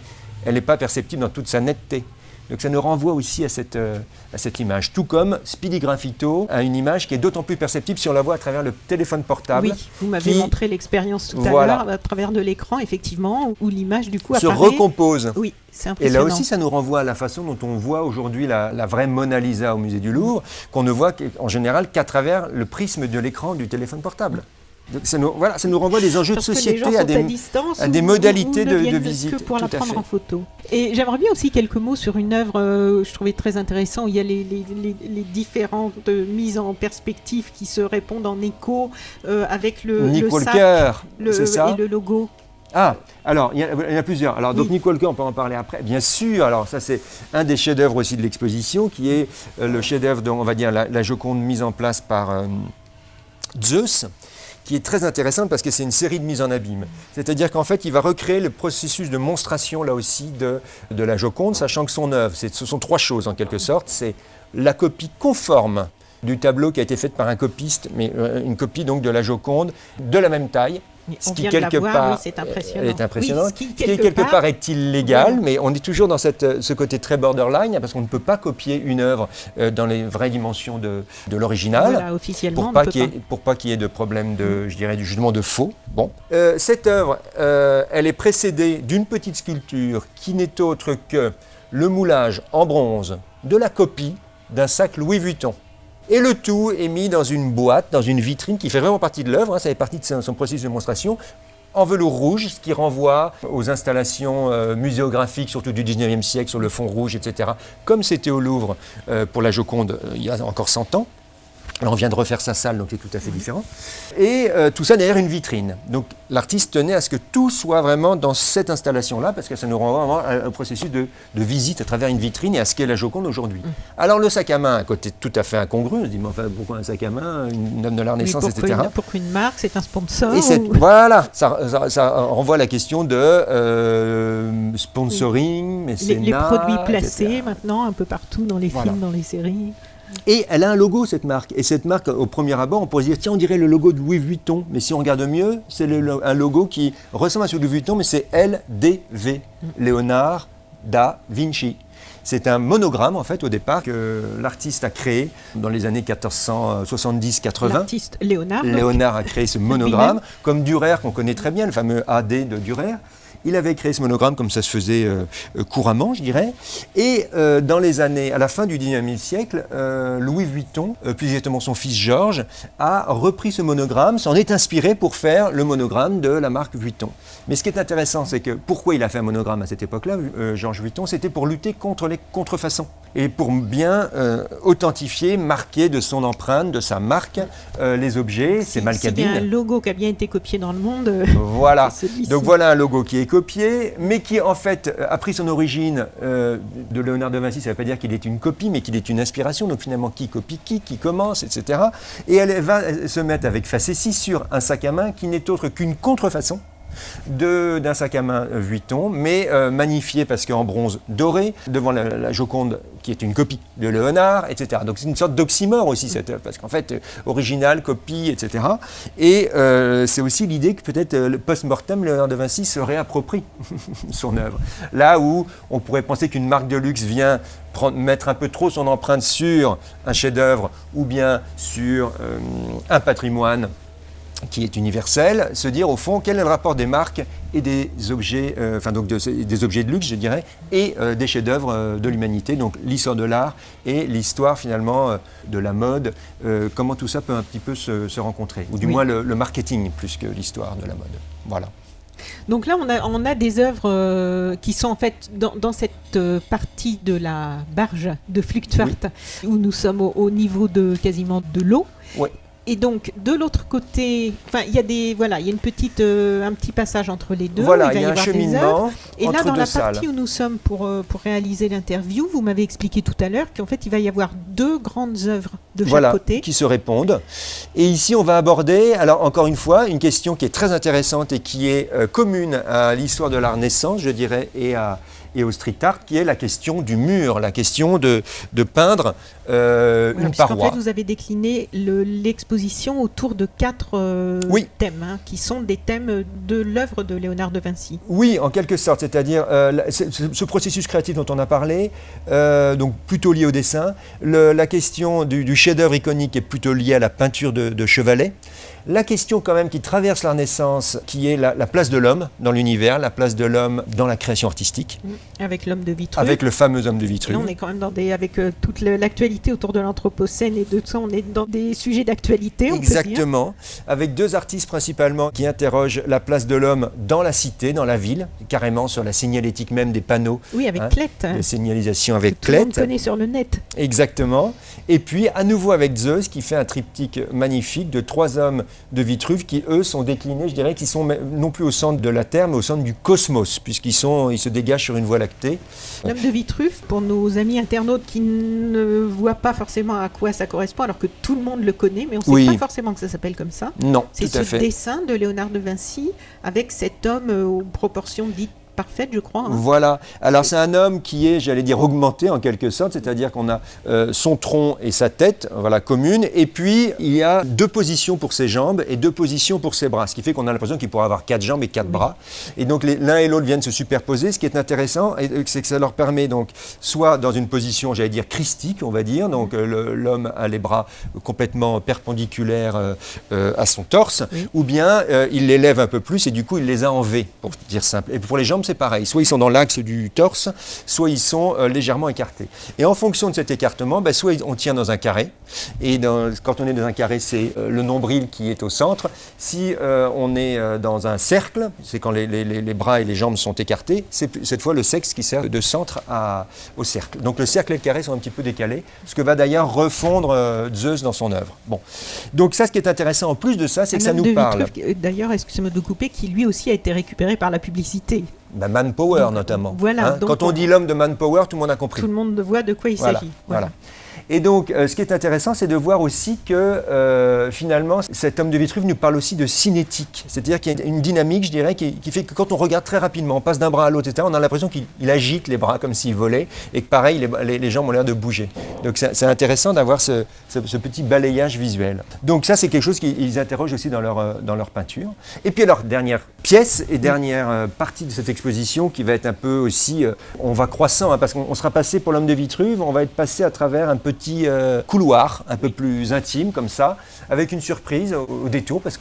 elle n'est pas perceptible dans toute sa netteté. Donc ça nous renvoie aussi à cette image. Tout comme Speedy Graffito a une image qui est d'autant plus perceptible si on la voit à travers le téléphone portable. Oui, vous m'avez montré l'expérience tout à l'heure à travers de l'écran, effectivement, où l'image du coup se apparaît. recompose. Oui, c'est impressionnant. Et là aussi, ça nous renvoie à la façon dont on voit aujourd'hui la vraie Mona Lisa au musée du Louvre, qu'on ne voit en général qu'à travers le prisme de l'écran du téléphone portable. Donc ça nous renvoie des enjeux de société, à des modalités de visite. Que pour la prendre en photo. Et j'aimerais bien aussi quelques mots sur une œuvre, je trouvais très intéressant, où il y a les différentes mises en perspective qui se répondent en écho avec le sac c'est ça et le logo. Ah, alors, il y en a plusieurs. Alors, donc, Nick Walker, on peut en parler après. Bien sûr, alors ça, c'est un des chefs-d'œuvre aussi de l'exposition, qui est le chef-d'œuvre, on va dire, la Joconde mise en place par Zeus, qui est très intéressante parce que c'est une série de mises en abîme. C'est-à-dire qu'en fait, il va recréer le processus de monstration, là aussi, de la Joconde, sachant que son œuvre, ce sont trois choses, en quelque sorte. C'est la copie conforme du tableau qui a été faite par un copiste, mais une copie donc de la Joconde de la même taille. Ce qui quelque part c'est impressionnant. Elle est impressionnante. Oui, ce qui quelque part est illégal, mais on est toujours dans ce côté très borderline, parce qu'on ne peut pas copier une œuvre dans les vraies dimensions de l'original, voilà, officiellement, pour pas qu'il y ait de problème je dirais justement de faux. Bon. Cette œuvre, elle est précédée d'une petite sculpture qui n'est autre que le moulage en bronze de la copie d'un sac Louis Vuitton. Et le tout est mis dans une boîte, dans une vitrine qui fait vraiment partie de l'œuvre, ça fait partie de son processus de démonstration, en velours rouge, ce qui renvoie aux installations muséographiques, surtout du 19e siècle, sur le fond rouge, etc., comme c'était au Louvre pour la Joconde il y a encore 100 ans. Alors on vient de refaire sa salle, donc c'est tout à fait différent. Et tout ça derrière une vitrine. Donc l'artiste tenait à ce que tout soit vraiment dans cette installation-là, parce que ça nous renvoie vraiment à un processus de visite à travers une vitrine et à ce qu'est la Joconde aujourd'hui. Alors le sac à main, à côté tout à fait incongru, on se dit, mais enfin, pourquoi un sac à main, une œuvre de la Renaissance, etc. Pourquoi une marque, c'est un sponsor Et voilà, ça renvoie à la question de sponsoring, mécénat, les produits placés etc. maintenant un peu partout dans les films, dans les séries. Et elle a un logo, cette marque. Et cette marque, au premier abord, on pourrait se dire, tiens, on dirait le logo de Louis Vuitton. Mais si on regarde mieux, c'est un logo qui ressemble à celui de Louis Vuitton, mais c'est LDV, Léonard da Vinci. C'est un monogramme, en fait, au départ, que l'artiste a créé dans les années 1470-80. L'artiste Léonard. Léonard a créé ce monogramme, comme Dürer, qu'on connaît très bien, le fameux AD de Dürer. Il avait créé ce monogramme comme ça se faisait couramment, je dirais. Et dans les années, à la fin du 19e siècle, Louis Vuitton, plus exactement son fils Georges, a repris ce monogramme, s'en est inspiré pour faire le monogramme de la marque Vuitton. Mais ce qui est intéressant, c'est que pourquoi il a fait un monogramme à cette époque-là, Georges Vuitton, c'était pour lutter contre les contrefaçons et pour bien authentifier, marquer de son empreinte, de sa marque, les objets, ses malcadines. C'est un logo qui a bien été copié dans le monde. Voilà. Donc voilà un logo qui est copié, mais qui en fait a pris son origine de Léonard de Vinci. Ça ne veut pas dire qu'il est une copie, mais qu'il est une inspiration. Donc finalement, qui copie qui commence, etc. Et elle va se mettre avec facétie sur un sac à main qui n'est autre qu'une contrefaçon d'un sac à main Vuitton, mais magnifié parce qu'en bronze doré, devant la Joconde qui est une copie de Léonard, etc. Donc c'est une sorte d'oxymore aussi, cette œuvre, parce qu'en fait, original, copie, etc. Et c'est aussi l'idée que peut-être le post-mortem, Léonard de Vinci se réapproprie son œuvre. Là où on pourrait penser qu'une marque de luxe vient mettre un peu trop son empreinte sur un chef-d'œuvre ou bien sur un patrimoine qui est universel, se dire au fond quel est le rapport des marques et des objets, des objets de luxe, je dirais, et des chefs-d'œuvre de l'humanité, donc l'histoire de l'art et l'histoire finalement de la mode, comment tout ça peut un petit peu se rencontrer, ou du moins le marketing plus que l'histoire de la mode. Voilà. Donc là, on a des œuvres qui sont en fait dans cette partie de la barge de Flugtvaart, où nous sommes au niveau de quasiment de l'eau. Oui. Et donc, de l'autre côté, il y a un petit passage entre les deux. Voilà, il y a un cheminement et là, entre dans deux la salles. partie où nous sommes pour réaliser l'interview, vous m'avez expliqué tout à l'heure qu'en fait, il va y avoir deux grandes œuvres de chaque côté. Qui se répondent. Et ici, on va aborder, alors encore une fois, une question qui est très intéressante et qui est commune à l'histoire de la Renaissance, je dirais, et au street art, qui est la question du mur, la question de peindre une paroi. En fait, vous avez décliné l'exposition autour de 4 thèmes, qui sont des thèmes de l'œuvre de Léonard de Vinci. Oui, en quelque sorte, c'est-à-dire ce processus créatif dont on a parlé, donc plutôt lié au dessin, la question du chef-d'œuvre iconique est plutôt liée à la peinture de chevalet. La question quand même qui traverse la Renaissance, qui est la place de l'homme dans l'univers, la place de l'homme dans la création artistique. Avec l'homme de Vitruve. Avec le fameux homme de Vitruve. Là, on est quand même avec toute l'actualité autour de l'Anthropocène et de tout ça, on est dans des sujets d'actualité. Exactement. Avec deux artistes principalement qui interrogent la place de l'homme dans la cité, dans la ville, carrément sur la signalétique même des panneaux. Oui, avec Klett. La signalisation avec Klett. Tout le Klett. monde connaît sur le net. Exactement. Et puis à nouveau avec Zeus qui fait un triptyque magnifique de 3 hommes de Vitruve qui, eux, sont déclinés, je dirais, qui sont non plus au centre de la Terre, mais au centre du cosmos, puisqu'ils se dégagent sur une voie lactée. L'homme de Vitruve, pour nos amis internautes qui ne voient pas forcément à quoi ça correspond, alors que tout le monde le connaît, mais on ne sait pas forcément que ça s'appelle comme ça. Non, c'est tout à fait. C'est ce dessin de Léonard de Vinci avec cet homme aux proportions dites parfaite, je crois. Voilà. Alors c'est un homme qui est, j'allais dire, augmenté en quelque sorte, c'est-à-dire qu'on a son tronc et sa tête, voilà, communes, et puis il y a 2 positions pour ses jambes et 2 positions pour ses bras, ce qui fait qu'on a l'impression qu'il pourrait avoir 4 jambes et 4 bras. Et donc l'un et l'autre viennent se superposer. Ce qui est intéressant, c'est que ça leur permet donc, soit dans une position, j'allais dire, christique, on va dire, donc l'homme a les bras complètement perpendiculaires à son torse, ou bien il les lève un peu plus et du coup il les a en V, pour dire simple. Et pour les jambes, c'est pareil. Soit ils sont dans l'axe du torse, soit ils sont légèrement écartés. Et en fonction de cet écartement, soit on tient dans un carré. Et quand on est dans un carré, c'est le nombril qui est au centre. Si on est dans un cercle, c'est quand les bras et les jambes sont écartés, c'est cette fois le sexe qui sert de centre au cercle. Donc le cercle et le carré sont un petit peu décalés, ce que va d'ailleurs refondre Zeus dans son œuvre. Bon. Donc ça, ce qui est intéressant en plus de ça, c'est que ça nous parle. D'ailleurs, excusez-moi de couper, qui lui aussi a été récupéré par la publicité. Manpower notamment. Voilà, hein. Quand on dit l'homme de Manpower, tout le monde a compris. Tout le monde voit de quoi il s'agit. Voilà. Et donc, ce qui est intéressant, c'est de voir aussi que finalement, cet homme de Vitruve nous parle aussi de cinétique. C'est-à-dire qu'il y a une dynamique, je dirais, qui fait que quand on regarde très rapidement, on passe d'un bras à l'autre, etc., on a l'impression qu'il agite les bras comme s'il volait, et que pareil, les jambes ont l'air de bouger. Donc c'est intéressant d'avoir ce petit balayage visuel. Donc ça, c'est quelque chose qu'ils interrogent aussi dans leur peinture. Et puis alors, dernière pièce et dernière partie de cette exposition qui va être un peu aussi, on va croissant, hein, parce qu'on sera passé pour l'homme de Vitruve, on va être passé à travers un petit couloir un peu plus intime comme ça, avec une surprise au détour, parce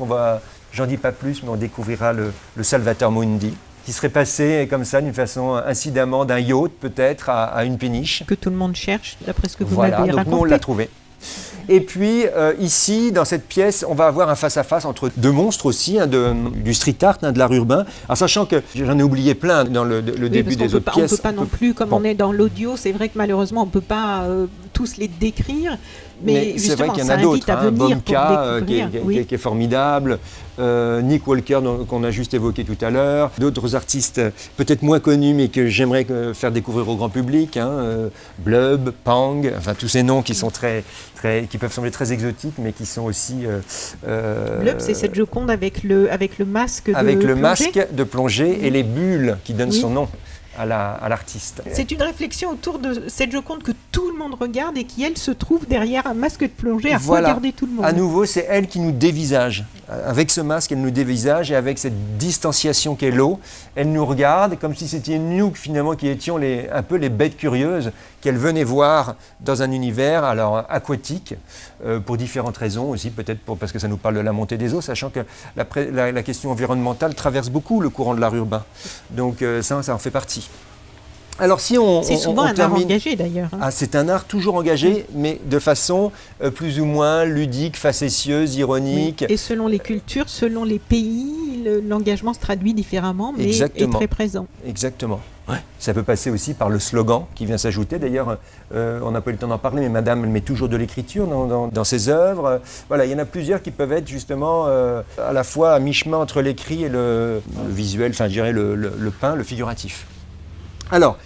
j'en dis pas plus, mais on découvrira le Salvator Mundi, qui serait passé comme ça, d'une façon incidemment, d'un yacht peut-être à une péniche. Que tout le monde cherche, d'après ce que vous Voilà, m'avez donc raconté. nous on l'a trouvé. Et puis ici, dans cette pièce, on va avoir un face-à-face entre deux monstres aussi, du street art, de l'art urbain. Alors sachant que j'en ai oublié plein dans le début des autres pièces. On ne peut pas non plus, comme on est dans l'audio, c'est vrai que malheureusement on ne peut pas tous les décrire. Mais c'est vrai justement, qu'il y en ça a d'autres. invite à venir Bomka, pour découvrir. qui est formidable. Nick Walker, qu'on a juste évoqué tout à l'heure. D'autres artistes peut-être moins connus, mais que j'aimerais faire découvrir au grand public. Blub, Pang, enfin tous ces noms qui sont qui peuvent sembler très exotiques, mais qui sont aussi... Blub, c'est cette Joconde avec le masque de plongée. Avec le masque de plongée et les bulles qui donnent son nom à l'artiste. C'est une réflexion autour de cette Joconde que tout le monde regarde et qui, elle, se trouve derrière un masque de plongée à regarder tout le monde. À nouveau, c'est elle qui nous dévisage. Avec ce masque, elle nous dévisage et avec cette distanciation qu'est l'eau, elle nous regarde comme si c'était nous, finalement, qui étions un peu les bêtes curieuses qu'elle venait voir dans un univers alors aquatique, pour différentes raisons aussi, peut-être parce que ça nous parle de la montée des eaux, sachant que la question environnementale traverse beaucoup le courant de l'art urbain. Donc ça en fait partie. Alors si c'est souvent un art engagé d'ailleurs. Ah, c'est un art toujours engagé, mais de façon plus ou moins ludique, facétieuse, ironique. Oui. Et selon les cultures, selon les pays, l'engagement se traduit différemment, mais est très présent. Exactement. Ouais. Ça peut passer aussi par le slogan qui vient s'ajouter. D'ailleurs, on n'a pas eu le temps d'en parler, mais Madame elle met toujours de l'écriture dans ses œuvres. Voilà, il y en a plusieurs qui peuvent être justement à la fois à mi-chemin entre l'écrit et le visuel, enfin je dirais le peint, le figuratif. Alors,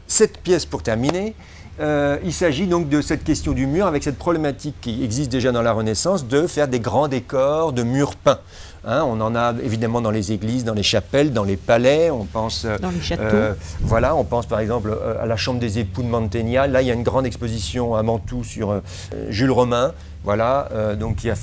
cette pièce pour terminer, il s'agit donc de cette question du mur avec cette problématique qui existe déjà dans la Renaissance de faire des grands décors de murs peints. On en a évidemment dans les églises, dans les chapelles, dans les palais, on pense... Dans les châteaux. On pense par exemple à la chambre des époux de Mantegna. Là, il y a une grande exposition à Mantoue sur Jules Romain. Voilà, donc qui a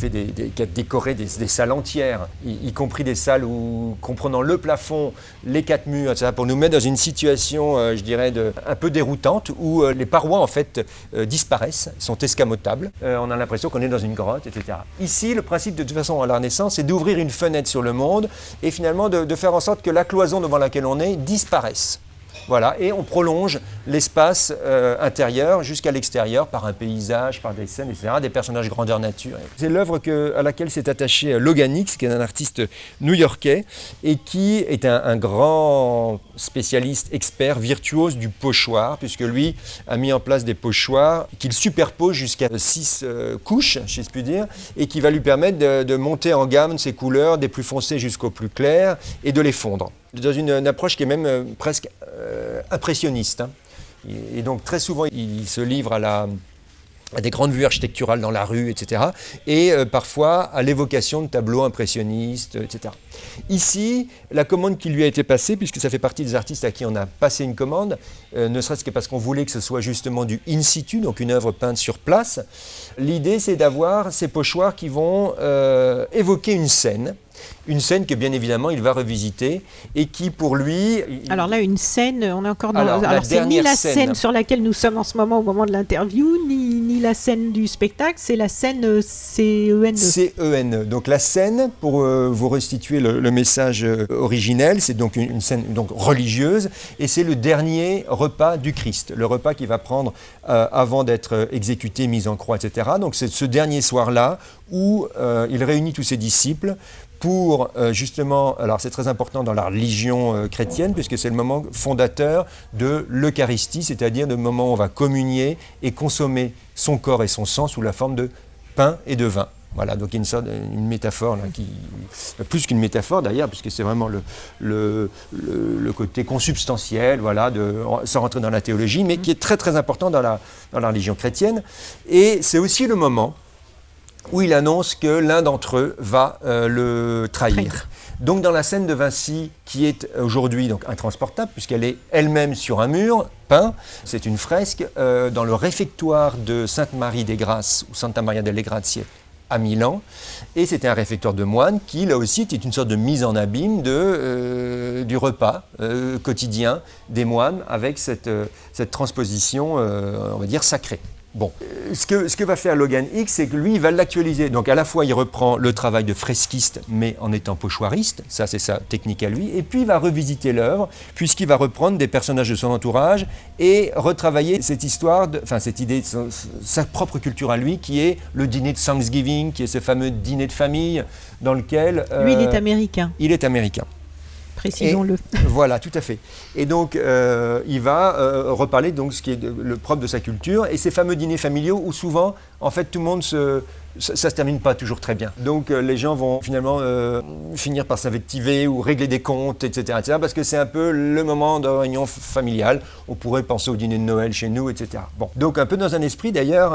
décoré des salles entières, y compris des salles où, comprenant le plafond, les 4 murs, etc., pour nous mettre dans une situation, je dirais, un peu déroutante, où les parois, en fait, disparaissent, sont escamotables. On a l'impression qu'on est dans une grotte, etc. Ici, le principe, de toute façon, à la Renaissance, c'est d'ouvrir une fenêtre sur le monde et finalement de faire en sorte que la cloison devant laquelle on est disparaisse. Voilà, et on prolonge l'espace intérieur jusqu'à l'extérieur par un paysage, par des scènes, etc., des personnages grandeur nature. C'est l'œuvre à laquelle s'est attaché Logan Hicks, qui est un artiste new-yorkais et qui est un grand spécialiste, expert, virtuose du pochoir, puisque lui a mis en place des pochoirs qu'il superpose jusqu'à 6 couches, si je puis dire, et qui va lui permettre de monter en gamme ses couleurs, des plus foncées jusqu'aux plus clairs, et de les fondre. Dans une approche qui est même presque impressionniste. Et donc très souvent, il se livre à des grandes vues architecturales dans la rue, etc. Et parfois à l'évocation de tableaux impressionnistes, etc. Ici, la commande qui lui a été passée, puisque ça fait partie des artistes à qui on a passé une commande, ne serait-ce que parce qu'on voulait que ce soit justement du in situ, donc une œuvre peinte sur place. L'idée, c'est d'avoir ces pochoirs qui vont évoquer une scène que bien évidemment il va revisiter et qui pour lui... Alors là, une scène, on est encore dans... Alors c'est ni la scène sur laquelle nous sommes en ce moment au moment de l'interview, ni la scène du spectacle, c'est la scène CEN. CEN. Donc la scène, pour vous restituer le message originel, c'est donc une scène donc religieuse, et c'est le dernier repas du Christ, le repas qu'il va prendre avant d'être exécuté, mis en croix, etc. Donc c'est ce dernier soir-là où il réunit tous ses disciples pour justement, alors c'est très important dans la religion chrétienne, puisque c'est le moment fondateur de l'Eucharistie, c'est-à-dire le moment où on va communier et consommer son corps et son sang sous la forme de pain et de vin. Voilà, donc il y a une sorte, une métaphore, là, plus qu'une métaphore d'ailleurs, puisque c'est vraiment le côté consubstantiel, voilà, sans rentrer dans la théologie, mais qui est très très important dans la religion chrétienne. Et c'est aussi le moment où il annonce que l'un d'entre eux va le trahir. Donc dans la scène de Vinci, qui est aujourd'hui donc intransportable, puisqu'elle est elle-même sur un mur peint, c'est une fresque dans le réfectoire de Sainte-Marie des Grâces, ou Santa Maria delle Grazie, à Milan, et c'était un réfectoire de moines qui, là aussi, était une sorte de mise en abîme du repas quotidien des moines, avec cette transposition, on va dire, sacrée. Bon, ce que va faire Logan Hicks, c'est que lui, il va l'actualiser. Donc à la fois, il reprend le travail de fresquiste, mais en étant pochoiriste, ça c'est sa technique à lui, et puis il va revisiter l'œuvre, puisqu'il va reprendre des personnages de son entourage et retravailler cette histoire, cette idée de sa propre culture à lui, qui est le dîner de Thanksgiving, qui est ce fameux dîner de famille dans lequel... Lui, il est américain. Il est américain. Précisons-le. Voilà, tout à fait. Et donc, il va reparler de ce qui est le propre de sa culture et ces fameux dîners familiaux où souvent, en fait, tout le monde ça se termine pas toujours très bien. Donc, les gens vont finalement finir par s'invectiver ou régler des comptes, etc., parce que c'est un peu le moment de réunion familiale. On pourrait penser au dîner de Noël chez nous, etc. Bon, donc un peu dans un esprit d'ailleurs,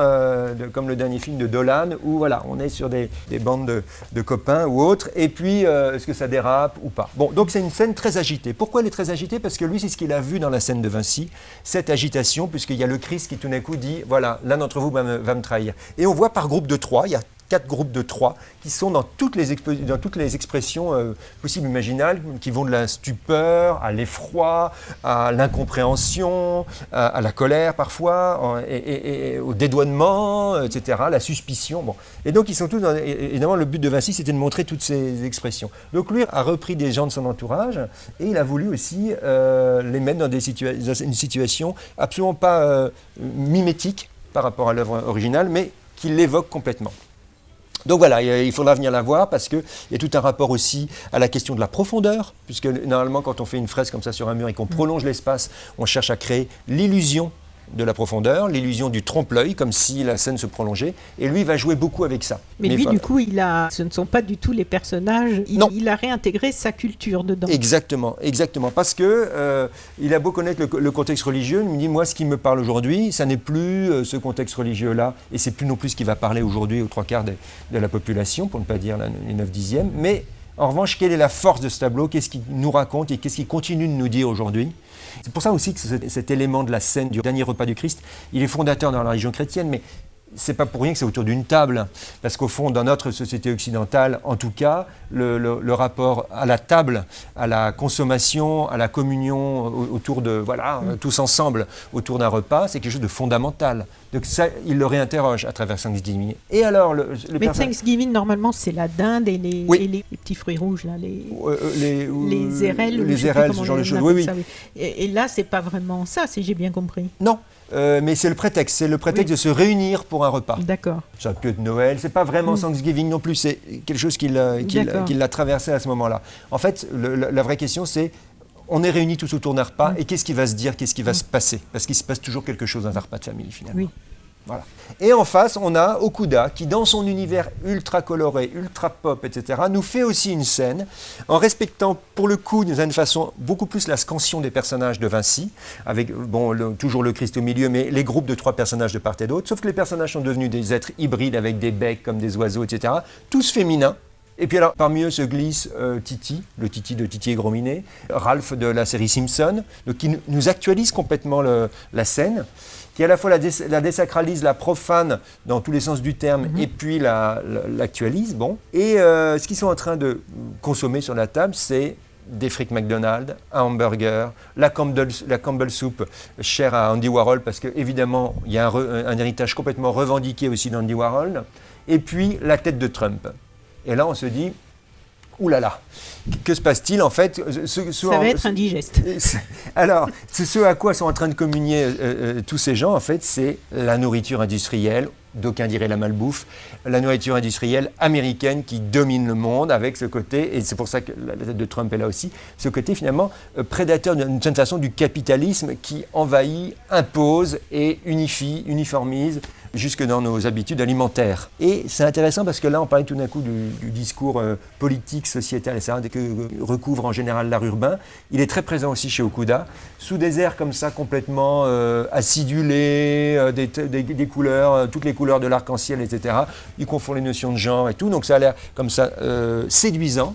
comme le dernier film de Dolan, où voilà, on est sur des bandes de copains ou autres, et puis est-ce que ça dérape ou pas. Bon, donc c'est une scène très agitée. Pourquoi elle est très agitée? Parce que lui, c'est ce qu'il a vu dans la scène de Vinci, cette agitation, puisqu'il y a le Christ qui tout d'un coup dit, voilà, l'un d'entre vous va me trahir. Et on voit par groupe de 3, il y a 4 groupes de 3 qui sont dans toutes les expressions possibles imaginables, qui vont de la stupeur à l'effroi, à l'incompréhension, à la colère parfois, et au dédouanement, etc., la suspicion. Bon. Et donc ils sont tous, évidemment le but de Vinci c'était de montrer toutes ces expressions. Donc lui a repris des gens de son entourage et il a voulu aussi les mettre dans une situation absolument pas mimétique par rapport à l'œuvre originale, mais qui l'évoque complètement. Donc voilà, il faudra venir la voir parce qu'il y a tout un rapport aussi à la question de la profondeur, puisque normalement quand on fait une fresque comme ça sur un mur et qu'on prolonge l'espace, on cherche à créer l'illusion de la profondeur, l'illusion du trompe-l'œil, comme si la scène se prolongeait, et lui va jouer beaucoup avec ça. Mais lui, du coup, ce ne sont pas du tout les personnages, il a réintégré sa culture dedans. Exactement, parce que il a beau connaître le contexte religieux, il me dit, moi, ce qui me parle aujourd'hui, ça n'est plus ce contexte religieux-là, et c'est plus non plus ce qui va parler aujourd'hui aux 3/4 de la population, pour ne pas dire les 9/10, mais en revanche, quelle est la force de ce tableau? Qu'est-ce qu'il nous raconte et qu'est-ce qu'il continue de nous dire aujourd'hui? C'est pour ça aussi que cet élément de la scène du dernier repas du Christ, il est fondateur dans la religion chrétienne, mais c'est pas pour rien que c'est autour d'une table, parce qu'au fond, dans notre société occidentale, en tout cas, le rapport à la table, à la consommation, à la communion autour de, voilà, tous ensemble autour d'un repas, c'est quelque chose de fondamental. Donc ça, il le réinterroge à travers Thanksgiving. Et alors, mais Thanksgiving, normalement, c'est la dinde et les petits fruits rouges, là, les érelles. Les érelles, ce genre de choses. Oui. Et là, c'est pas vraiment ça, si j'ai bien compris. Non. Mais c'est le prétexte de se réunir pour un repas. D'accord. Ça peut être Noël, c'est pas vraiment Thanksgiving non plus, c'est quelque chose qui l'a traversé à ce moment-là. En fait, la vraie question c'est, on est réunis tous autour d'un repas et qu'est-ce qui va se dire, qu'est-ce qui va se passer? Parce qu'il se passe toujours quelque chose dans un repas de famille finalement. Oui. Voilà. Et en face, on a Okuda qui, dans son univers ultra coloré, ultra pop, etc., nous fait aussi une scène en respectant, pour le coup, d'une façon beaucoup plus la scansion des personnages de Vinci, avec toujours le Christ au milieu, mais les groupes de 3 personnages de part et d'autre, sauf que les personnages sont devenus des êtres hybrides avec des becs comme des oiseaux, etc., tous féminins. Et puis alors, parmi eux se glisse Titi, le Titi de Titi et Grominet, Ralph de la série Simpson, donc qui nous actualise complètement la scène, qui à la fois la désacralise, la profane dans tous les sens du terme, et puis l'actualise. Bon. Et ce qu'ils sont en train de consommer sur la table, c'est des frites McDonald's, un hamburger, la Campbell Soup, chère à Andy Warhol, parce qu'évidemment, il y a un héritage complètement revendiqué aussi d'Andy Warhol, et puis la tête de Trump. Et là, on se dit, oulala, que se passe-t-il en fait? Ça va être indigeste. Alors, ce à quoi sont en train de communier tous ces gens, en fait, c'est la nourriture industrielle, d'aucuns diraient la malbouffe, la nourriture industrielle américaine qui domine le monde avec ce côté, et c'est pour ça que la tête de Trump est là aussi, ce côté finalement prédateur d'une certaine façon du capitalisme qui envahit, impose et uniformise jusque dans nos habitudes alimentaires. Et c'est intéressant parce que là, on parlait tout d'un coup du discours politique, sociétal, etc., que recouvre en général l'art urbain. Il est très présent aussi chez Okuda, sous des airs comme ça complètement acidulés, des couleurs, toutes les couleurs de l'arc-en-ciel, etc. Il confond les notions de genre et tout, donc ça a l'air comme ça séduisant,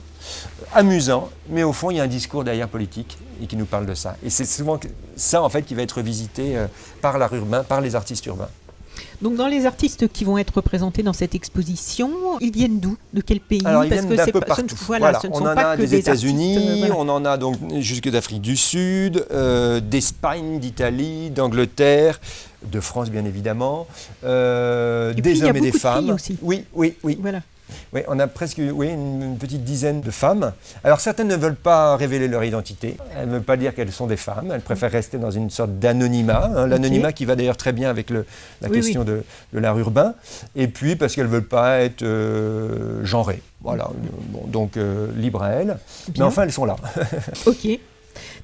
amusant, mais au fond, il y a un discours derrière politique et qui nous parle de ça. Et c'est souvent ça, en fait, qui va être visité par l'art urbain, par les artistes urbains. Donc dans les artistes qui vont être représentés dans cette exposition, ils viennent d'où? De quel pays? Alors ils viennent d'un peu partout. Ce ne on sont en pas a que des artistes, États-Unis, on en a donc jusque d'Afrique du Sud, d'Espagne, d'Italie, d'Angleterre, de France bien évidemment, des hommes et des femmes. Aussi. Oui. Voilà. Oui, on a presque une petite dizaine de femmes. Alors certaines ne veulent pas révéler leur identité, elles ne veulent pas dire qu'elles sont des femmes, elles préfèrent rester dans une sorte d'anonymat, l'anonymat qui va d'ailleurs très bien avec la question de l'art urbain, et puis parce qu'elles ne veulent pas être genrées. Voilà, bon, donc libre à elles, mais enfin elles sont là. Ok.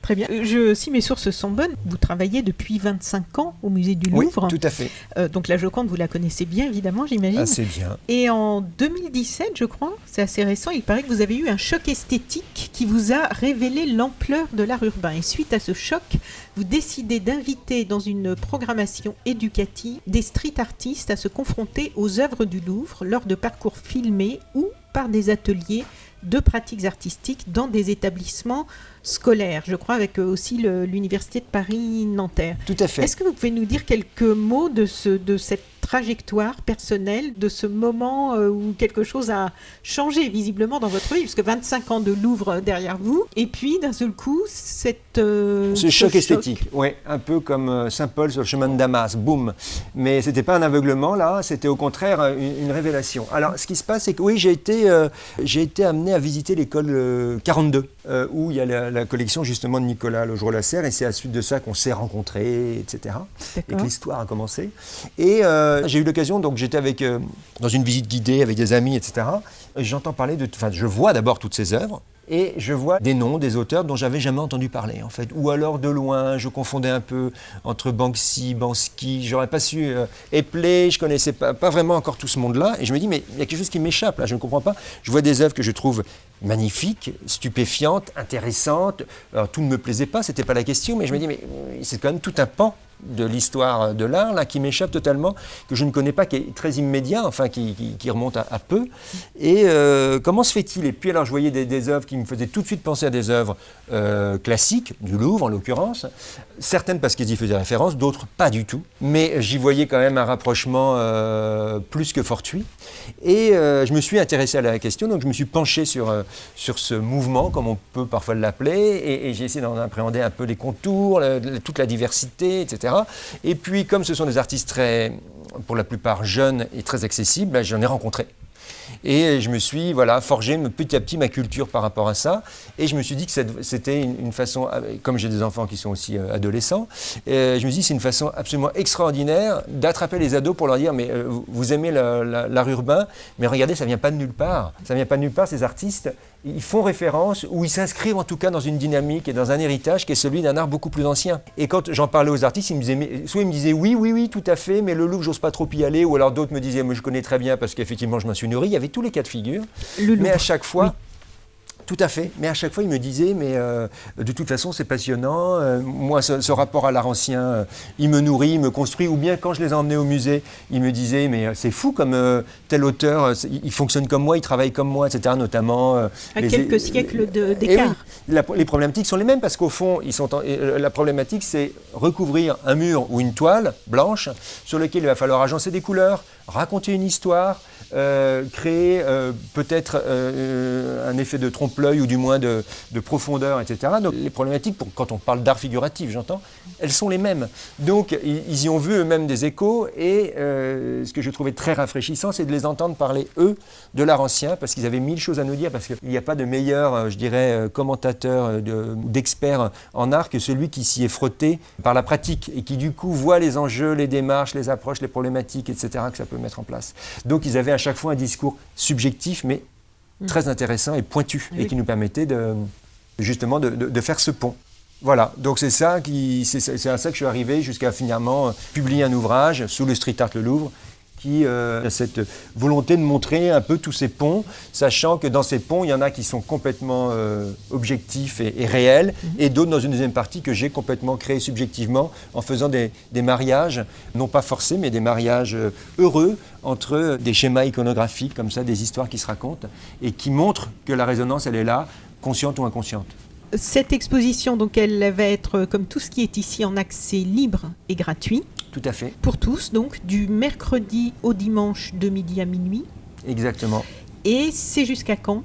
Très bien. Si mes sources sont bonnes, vous travaillez depuis 25 ans au musée du Louvre. Oui, tout à fait. Donc la Joconde, vous la connaissez bien, évidemment, j'imagine. Assez bien. Et en 2017, je crois, c'est assez récent, il paraît que vous avez eu un choc esthétique qui vous a révélé l'ampleur de l'art urbain. Et suite à ce choc, vous décidez d'inviter dans une programmation éducative des street artistes à se confronter aux œuvres du Louvre lors de parcours filmés ou par des ateliers de pratiques artistiques dans des établissements scolaires, je crois, avec aussi l'Université de Paris-Nanterre. Tout à fait. Est-ce que vous pouvez nous dire quelques mots de cette trajectoire personnelle, de ce moment où quelque chose a changé visiblement dans votre vie, puisque 25 ans de Louvre derrière vous, et puis d'un seul coup, ce choc esthétique, oui, un peu comme Saint-Paul sur le chemin de Damas, boum. Mais c'était pas un aveuglement là, c'était au contraire une révélation. Alors, ce qui se passe, c'est que oui, j'ai été amené à visiter l'école 42, où il y a la collection justement de Nicolas Laugereau-Lasserre, et c'est à la suite de ça qu'on s'est rencontrés, etc. Et que l'histoire a commencé. Et j'ai eu l'occasion, donc j'étais dans une visite guidée avec des amis, etc. J'entends parler je vois d'abord toutes ces œuvres, et je vois des noms, des auteurs dont j'avais jamais entendu parler, en fait. Ou alors de loin, je confondais un peu entre Banksy, Bansky, j'aurais pas su Epley, je connaissais pas vraiment encore tout ce monde-là. Et je me dis, mais il y a quelque chose qui m'échappe, là, je ne comprends pas. Je vois des œuvres que je trouve magnifiques, stupéfiantes, intéressantes. Alors, tout ne me plaisait pas, c'était pas la question, mais je me dis, mais c'est quand même tout un pan de l'histoire de l'art, là, qui m'échappe totalement, que je ne connais pas, qui est très immédiat, enfin, qui remonte à peu. Et comment se fait-il? Et puis, alors, je voyais des œuvres qui me faisaient tout de suite penser à des œuvres classiques, du Louvre, en l'occurrence. Certaines parce qu'ils y faisaient référence, d'autres pas du tout. Mais j'y voyais quand même un rapprochement plus que fortuit. Et je me suis intéressé à la question, donc je me suis penché sur ce mouvement, comme on peut parfois l'appeler, et j'ai essayé d'en appréhender un peu les contours, toute la diversité, etc. Et puis, comme ce sont des artistes pour la plupart jeunes et très accessibles, j'en ai rencontré. Et je me suis forgé petit à petit ma culture par rapport à ça. Et je me suis dit que c'était une façon, comme j'ai des enfants qui sont aussi adolescents, je me dis c'est une façon absolument extraordinaire d'attraper les ados pour leur dire mais vous aimez l'art urbain, mais regardez, ça ne vient pas de nulle part. Ça ne vient pas de nulle part, ces artistes. Ils font référence, ou ils s'inscrivent en tout cas dans une dynamique et dans un héritage qui est celui d'un art beaucoup plus ancien. Et quand j'en parlais aux artistes, soit ils me disaient oui, tout à fait, mais le Louvre, j'ose pas trop y aller, ou alors d'autres me disaient, moi je connais très bien parce qu'effectivement je m'en suis nourri. Il y avait tous les cas de figure, mais à chaque fois... Oui. Tout à fait, mais à chaque fois il me disait mais de toute façon c'est passionnant, moi ce rapport à l'art ancien il me nourrit, il me construit, ou bien quand je les emmenais au musée il me disait mais c'est fou comme tel auteur, il fonctionne comme moi, il travaille comme moi, etc. Notamment à quelques siècles d'écart. Oui, les problématiques sont les mêmes parce qu'au fond la problématique c'est recouvrir un mur ou une toile blanche sur lequel il va falloir agencer des couleurs, raconter une histoire, créer peut-être un effet de trompe trompe-l'œil ou du moins de profondeur, etc. Donc les problématiques, quand on parle d'art figuratif, j'entends, elles sont les mêmes. Donc ils y ont vu eux-mêmes des échos et ce que je trouvais très rafraîchissant, c'est de les entendre parler, eux, de l'art ancien, parce qu'ils avaient 1000 choses à nous dire, parce qu'il n'y a pas de meilleur, je dirais, commentateur, d'expert en art que celui qui s'y est frotté par la pratique et qui du coup voit les enjeux, les démarches, les approches, les problématiques, etc. que ça peut mettre en place. Donc ils avaient à chaque fois un discours subjectif, mais très intéressant et pointu, et qui nous permettait justement de faire ce pont. Voilà, donc c'est à ça que je suis arrivé jusqu'à finalement publier un ouvrage sous le Street Art Le Louvre qui a cette volonté de montrer un peu tous ces ponts, sachant que dans ces ponts, il y en a qui sont complètement objectifs et réels, et d'autres dans une deuxième partie que j'ai complètement créé subjectivement en faisant des mariages, non pas forcés, mais des mariages heureux entre des schémas iconographiques, comme ça, des histoires qui se racontent, et qui montrent que la résonance, elle est là, consciente ou inconsciente. Cette exposition, donc, elle va être, comme tout ce qui est ici, en accès libre et gratuit. Tout à fait. Pour tous, donc, du mercredi au dimanche de midi à minuit. Exactement. Et c'est jusqu'à quand ?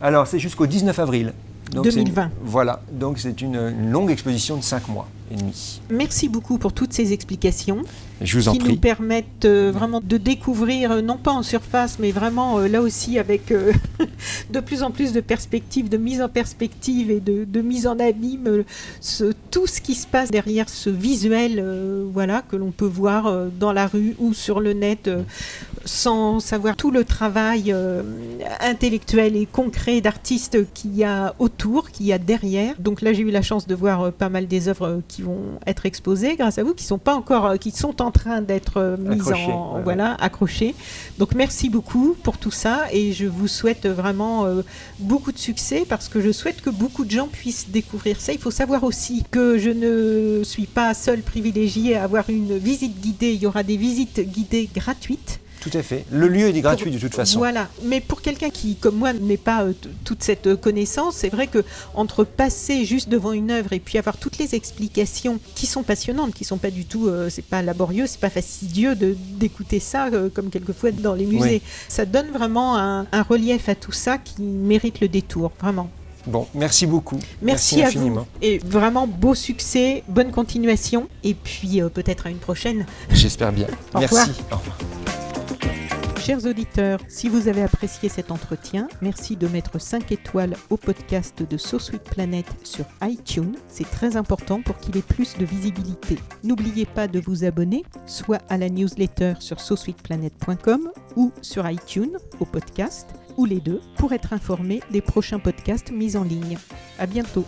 Alors, c'est jusqu'au 19 avril. Donc 2020. Voilà, donc c'est une longue exposition de 5 mois et demi. Merci beaucoup pour toutes ces explications. Je vous en qui prie. nous permettent vraiment de découvrir, non pas en surface, mais vraiment là aussi avec de plus en plus de perspectives, de mise en perspective et de mise en abîme, tout ce qui se passe derrière ce visuel voilà, que l'on peut voir dans la rue ou sur le net, sans savoir tout le travail intellectuel et concret d'artistes qu'il y a autour, qu'il y a derrière. Donc là, j'ai eu la chance de voir pas mal des œuvres qui vont être exposées grâce à vous, qui sont pas encore, qui sont en train d'être mises accrochées. Donc merci beaucoup pour tout ça et je vous souhaite vraiment beaucoup de succès parce que je souhaite que beaucoup de gens puissent découvrir ça. Il faut savoir aussi que je ne suis pas seule privilégiée à avoir une visite guidée. Il y aura des visites guidées gratuites. Tout à fait. Le lieu est gratuit de toute façon. Voilà. Mais pour quelqu'un qui, comme moi, n'ait pas toute cette connaissance, c'est vrai que entre passer juste devant une œuvre et puis avoir toutes les explications qui sont passionnantes, qui sont pas du tout, c'est pas laborieux, c'est pas fastidieux d'écouter ça comme quelquefois dans les musées. Oui. Ça donne vraiment un relief à tout ça qui mérite le détour, vraiment. Bon, merci beaucoup. Merci infiniment. À vous. Et vraiment beau succès, bonne continuation. Et puis peut-être à une prochaine. J'espère bien. Merci. Au revoir. Chers auditeurs, si vous avez apprécié cet entretien, merci de mettre 5 étoiles au podcast de So Sweet Planet sur iTunes. C'est très important pour qu'il ait plus de visibilité. N'oubliez pas de vous abonner, soit à la newsletter sur sosweetplanet.com ou sur iTunes au podcast, ou les deux, pour être informé des prochains podcasts mis en ligne. À bientôt.